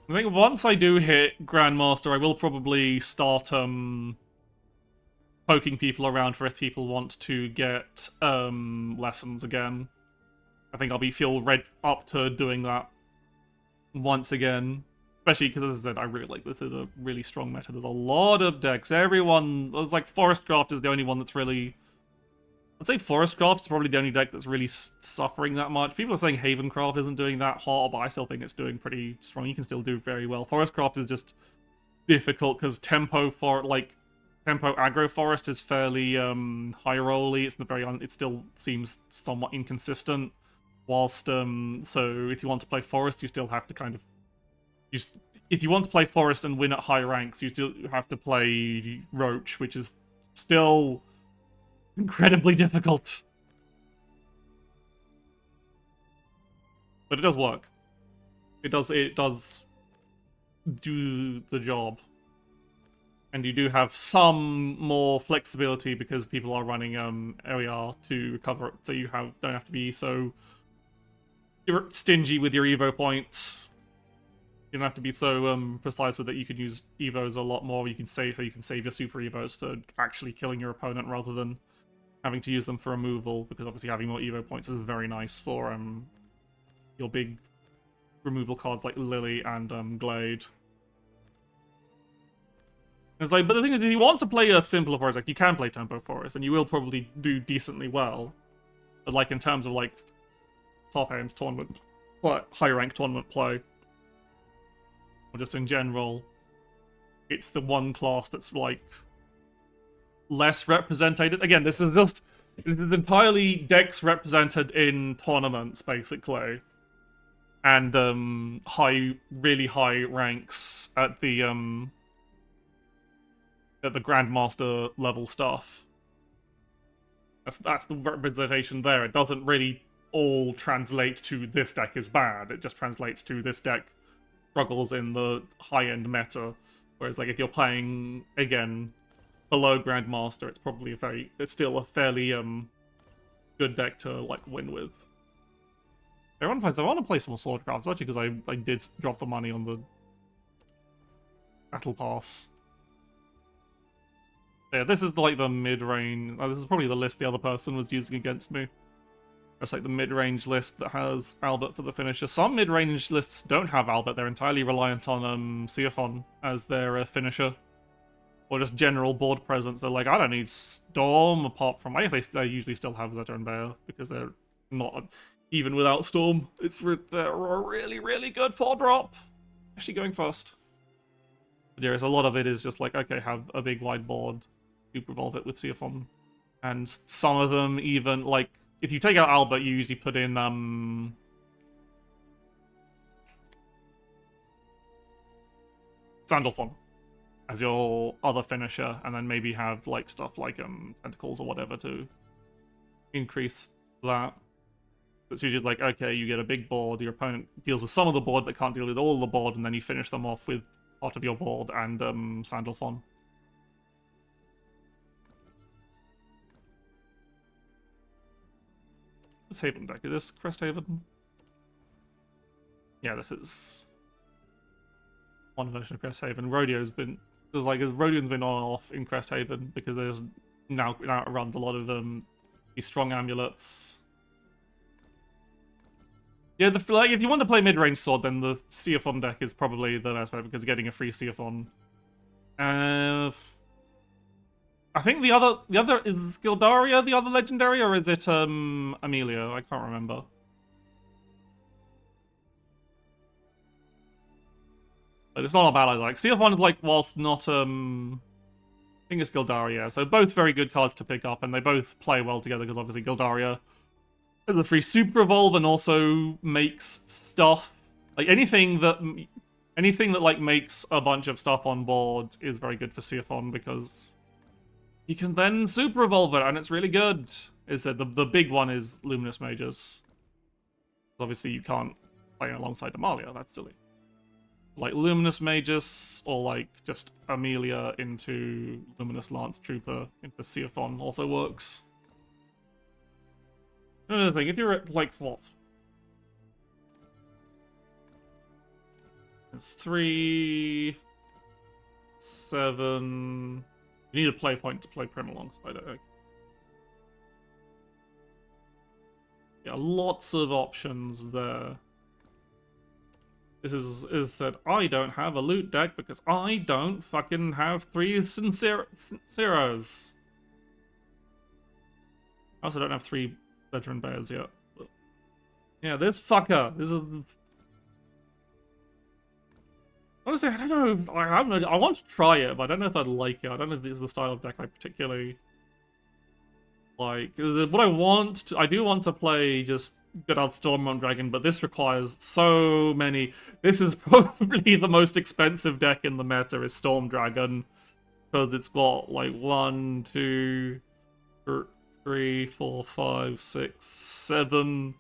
I think once I do hit Grandmaster, I will probably start, poking people around for if people want to get lessons again. I think I'll feel up to doing that once again. Especially because, as I said, I really like this is a really strong meta. There's a lot of decks. It's like Forestcraft is the only one that's really... I'd say Forestcraft is probably the only deck that's really suffering that much. People are saying Havencraft isn't doing that hot, but I still think it's doing pretty strong. You can still do very well. Forestcraft is just difficult because tempo aggro forest is fairly high rolly. It still seems somewhat inconsistent. Whilst so if you want to play forest, you still have to kind of if you want to play forest and win at high ranks, you still have to play Roach, which is still incredibly difficult. But it does work. It does do the job. And you do have some more flexibility because people are running AOR to recover it, so you don't have to be so stingy with your Evo points. You don't have to be so precise with it. You can use Evos a lot more. You can save your Super Evos for actually killing your opponent rather than having to use them for removal, because obviously having more Evo points is very nice for your big removal cards like Lily and Glade. It's like, but the thing is, if you want to play a simpler forest deck, you can play Tempo Forest, and you will probably do decently well. But like in terms of like top-end tournament, high-rank tournament play, or just in general, it's the one class that's like less represented. Again, this is entirely decks represented in tournaments, basically, and really high ranks at the Grandmaster level stuff. That's the representation there. It doesn't really all translate to this deck is bad. It just translates to this deck struggles in the high-end meta. Whereas, like, if you're playing, again, below Grandmaster, it's still a fairly good deck to like win with. I want to play some more Swordcraft, especially because I did drop the money on the Battle Pass. Yeah, this is like the mid-range. This is probably the list the other person was using against me. It's like the mid-range list that has Albert for the finisher. Some mid-range lists don't have Albert. They're entirely reliant on Seaphon as their finisher. Or just general board presence. They're like, I don't need Storm apart from... I guess they usually still have Zeta and Bear because they're not... Even without Storm, they're a really, really good 4-drop. Actually going first. But yeah, a lot of it is just like, okay, have a big wide board. Super evolve it with Seaphon. And some of them even, like... If you take out Albert, you usually put in, Sandalphon as your other finisher, and then maybe have, like, stuff like, Tentacles or whatever to increase that. It's usually like, okay, you get a big board, your opponent deals with some of the board but can't deal with all of the board, and then you finish them off with part of your board and, Sandalphon. This Haven deck, is this Cresthaven? Yeah, this is one version of Cresthaven. Rodion's been on and off in Cresthaven because there's now it runs a lot of these strong amulets. Yeah, if you want to play mid-range sword, then the Seaphon deck is probably the best bet because you're getting a free Seaphon. I think the other is Gildaria, the other legendary, or is it Amelia? I can't remember. But it's not a bad idea. Like Seaphon is like, whilst not I think it's Gildaria. So both very good cards to pick up, and they both play well together because obviously Gildaria is a free super evolve and also makes stuff like anything that like makes a bunch of stuff on board is very good for Seaphon because you can then super evolve it, and it's really good. Is that the big one is Luminous Mages. Obviously, you can't play alongside Amalia. That's silly. Like Luminous Mages, or like just Amelia into Luminous Lance Trooper into Seaphon also works. Another thing, if you're at like what? It's 3, 7. You need a play point to play Prim alongside it. Okay. Yeah, lots of options there. This is said, I don't have a loot deck because I don't fucking have 3 Sinceros. I also don't have 3 veteran bears yet. But yeah, this fucker. This is... Honestly, I don't know. I want to try it, but I don't know if I'd like it. I don't know if this is the style of deck I particularly like. What I do want to play just good old Stormont Dragon, but this requires so many. This is probably the most expensive deck in the meta is Storm Dragon, because it's got like 1, 2, 3, 4, 5, 6, 7,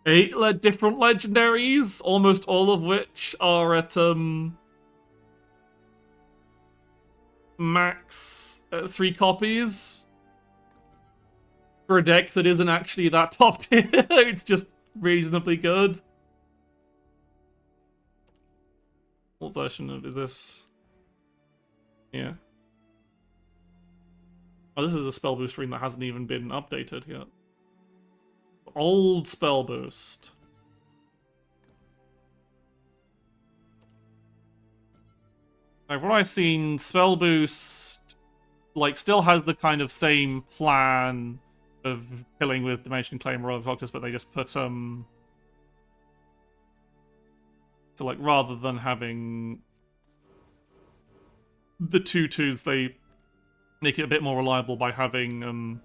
8 different legendaries, almost all of which are at max 3 copies for a deck that isn't actually that top tier. It's just reasonably good. What version of is this? Yeah. Oh, this is a spell boost ring that hasn't even been updated yet. Old spell boost. Like, from what I've seen, spell boost like still has the kind of same plan of killing with Dimension Claim Royal Doctors, but they just put so like rather than having the 2/2s, they make it a bit more reliable by having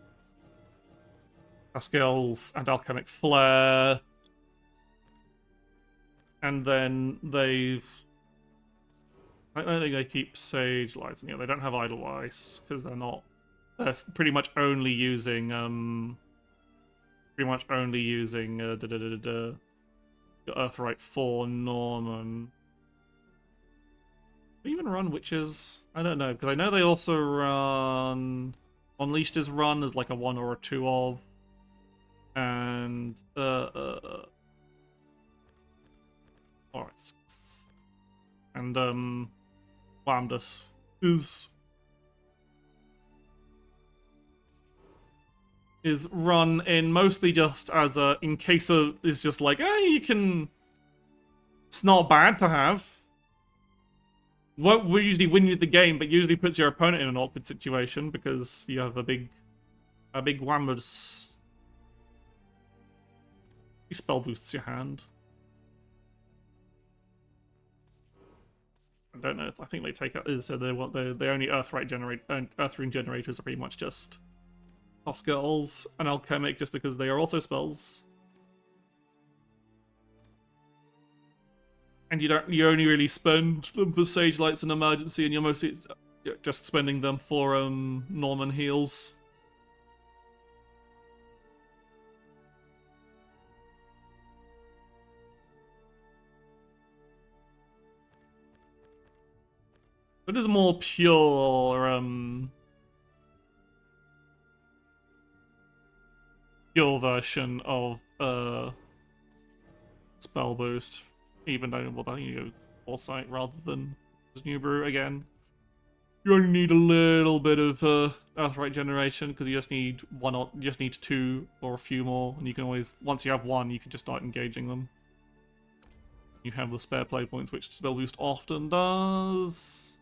Pascal's and Alchemic Flare, and then I don't think they keep Sage Lights, and yeah, they don't have Idolize because they're pretty much only using Earthright for Norman. Do they even run Witches? I don't know, because I know they also run Unleashed is run as like a 1 or a 2 of, and alright, and Lambdus is run in mostly just as a in case of is just like you can. It's not bad to have. Won't usually win you the game, but usually puts your opponent in an awkward situation because you have a big Wambus. He spell boosts your hand. I don't know. I think they take out. So they want they only Earthring generators are pretty much just Oscars and Alchemic, just because they are also spells. And you only really spend them for Sage Lights and Emergency, and you're mostly just spending them for Norman heals. It is more pure version of spell boost, even though I think you go Foresight rather than just New Brew again. You only need a little bit of Earthright generation because you just need you just need 2 or a few more, and you can always once you have 1, you can just start engaging them. You have the spare play points, which spell boost often does.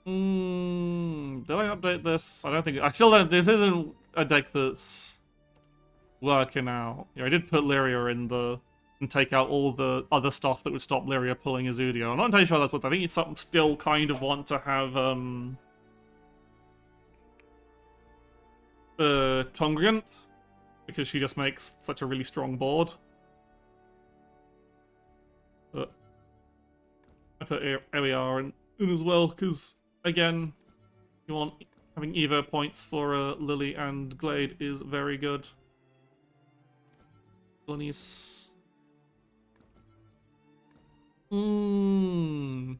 Did I update this? I don't think. I still don't. This isn't a deck that's working out. Yeah, I did put Lyria in and take out all the other stuff that would stop Lyria pulling Azudio. I'm not entirely sure that's what I think. It's something still kind of want to have Congregant, because she just makes such a really strong board. But I put LER in as well because, again, you want having Evo points for Lily and Glade is very good. Glennis. I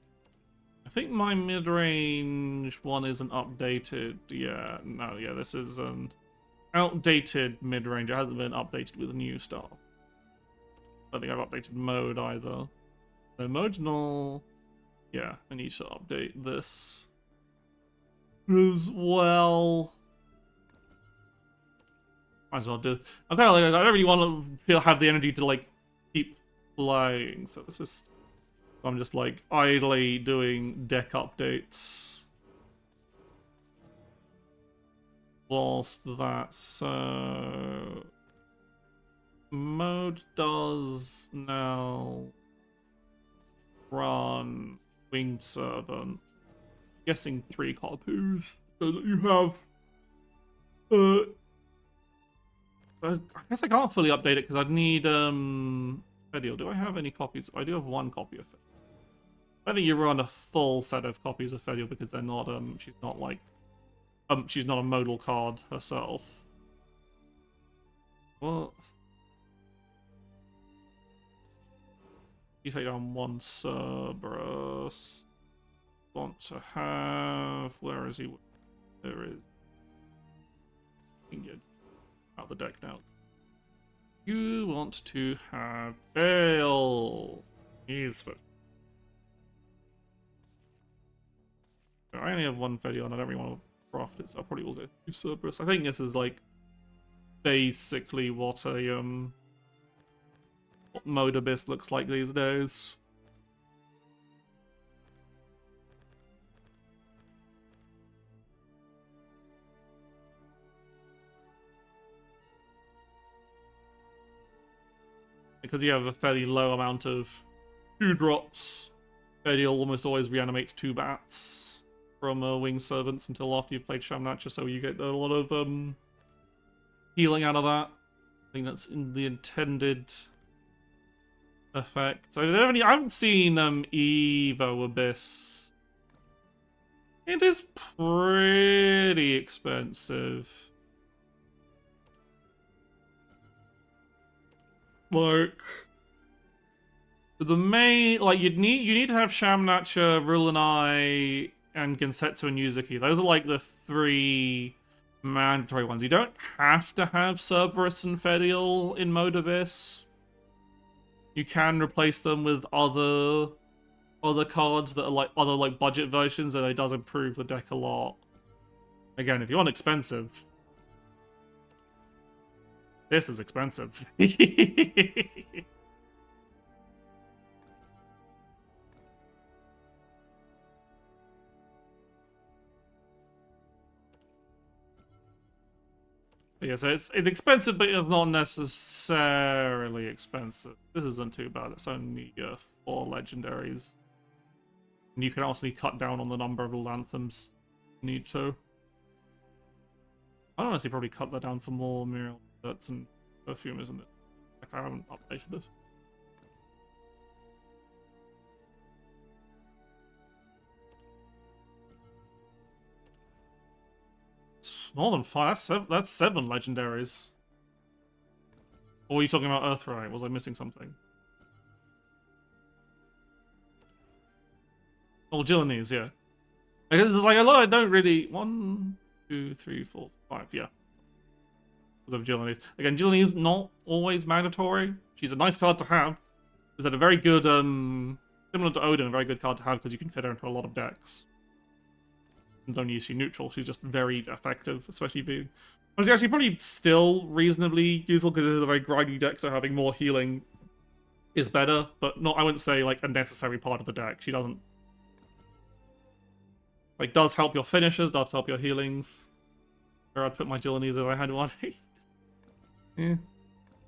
think my mid-range one isn't updated. Yeah, no, yeah, this is an outdated mid-range. It hasn't been updated with new stuff. I don't think I've updated mode either. No, mode's null. Yeah, I need to update this as well. Might as well do. I'm kind of like, I don't really want to have the energy to like keep playing, so it's just, I'm just like idly doing deck updates whilst that. So mode does now run Winged Servant. I'm guessing 3 copies so that you have. I guess I can't fully update it because I'd need Fediel. Do I have any copies? I do have 1 copy of Fediel. I think you run a full set of copies of Fediel because they're not she's not like she's not a modal card herself. What? You take down 1 Cerberus. Want to have, where is he? There is. You can get out the deck now. You want to have Bale. He's for. I only have 1 Fediel and I don't really want to craft it, so I probably will go through Cerberus. I think this is like basically what a what Mode Abyss looks like these days. Because you have a fairly low amount of 2-drops, Fediel almost always reanimates 2 bats from Winged Servants until after you've played Shamnatcher, so you get a lot of healing out of that. I think that's in the intended effect. So I haven't seen Evo Abyss. It is pretty expensive. Like the main, like you need to have Shamnatcher, Rulanai, and Gensetsu and Yuzuki. Those are like the 3 mandatory ones. You don't have to have Cerberus and Fediel in Mode Abyss. You can replace them with other cards that are like other like budget versions, and it does improve the deck a lot. Again, if you want expensive, this is expensive. Yeah, so it's expensive, but it's not necessarily expensive. This isn't too bad. It's only 4 legendaries. And you can also cut down on the number of lanthams you need to. I'd honestly probably cut that down for more Muriel Desserts and Perfume, isn't it? Like, I haven't updated this. It's more than 5. That's 7 legendaries. Or were you talking about Earthright? Was I missing something? Oh, Gillenese, yeah. Because like a lot I don't really 1, 2, 3, 4, 5, yeah. Because of Gillenese. Again, Gillenese is not always mandatory. She's a nice card to have. Is that a very good similar to Odin, a very good card to have because you can fit her into a lot of decks. And don't use she neutral, she's just very effective, especially being. She's actually probably still reasonably useful because it is a very grindy deck, so having more healing is better, but not, I wouldn't say like a necessary part of the deck. She doesn't like does help your finishers, does help your healings. Where I'd put my Gillenese if I had one. Yeah.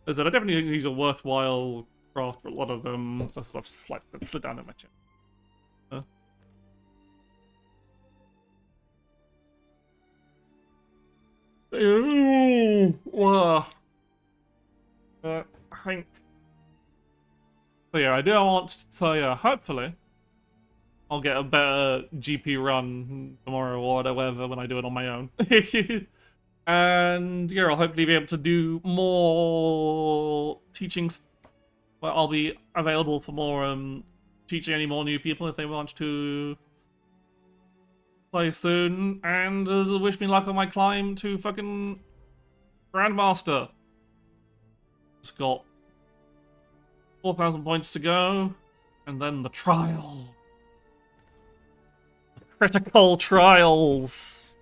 As I said, I definitely think these are worthwhile craft for a lot of them. That's I've slid down in my chin. I think. So yeah, I do want to tell you, hopefully, I'll get a better GP run tomorrow or whatever when I do it on my own. And yeah, I'll hopefully be able to do more teachings. Well, I'll be available for more teaching any more new people if they want to play soon. And wish me luck on my climb to fucking Grandmaster. It's got 4,000 points to go, and then the trial. Critical Trials.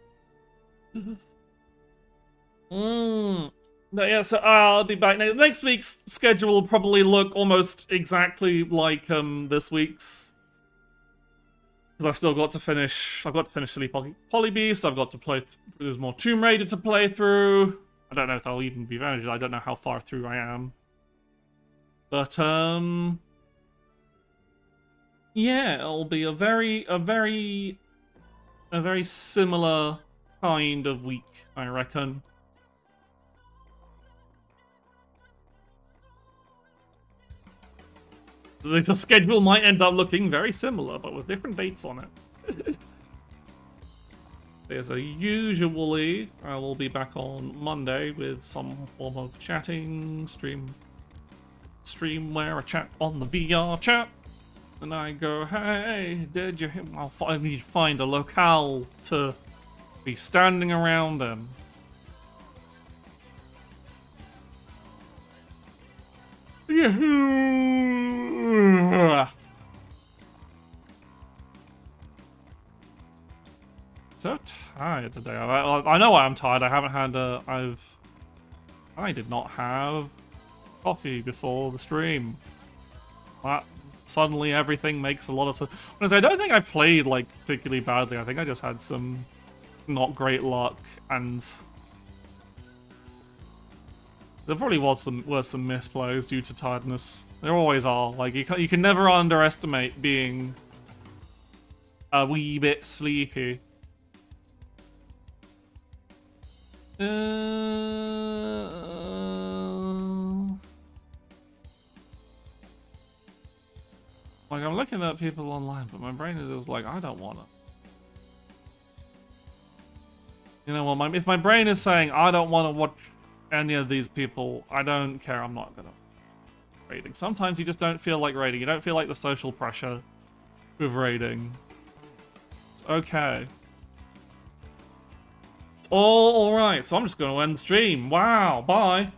But yeah, so I'll be back next week's schedule will probably look almost exactly like this week's, because I've still got to finish. I've got to finish Silly Poly Beast. I've got to play. There's more Tomb Raider to play through. I don't know if I'll even be managed. I don't know how far through I am. But yeah, it'll be a very similar kind of week, I reckon. The schedule might end up looking very similar, but with different dates on it. As usually, I will be back on Monday with some form of chatting stream where I chat on the VR chat, and I go, hey, did you? I need to find a locale to be standing around in. Yeah. So tired today. I know why I'm tired. I haven't had I did not have coffee before the stream. Suddenly everything makes a lot of sense. I don't think I played like particularly badly. I think I just had some not great luck, and there probably were some misplays due to tiredness. There always are. Like you can never underestimate being a wee bit sleepy. Like, I'm looking at people online, but my brain is just like, I don't want to. You know what? If my brain is saying I don't want to watch any of these people, I don't care. I'm not gonna raiding. Sometimes you just don't feel like raiding. You don't feel like the social pressure with raiding. It's okay. All right, so I'm just going to end the stream. Wow, bye.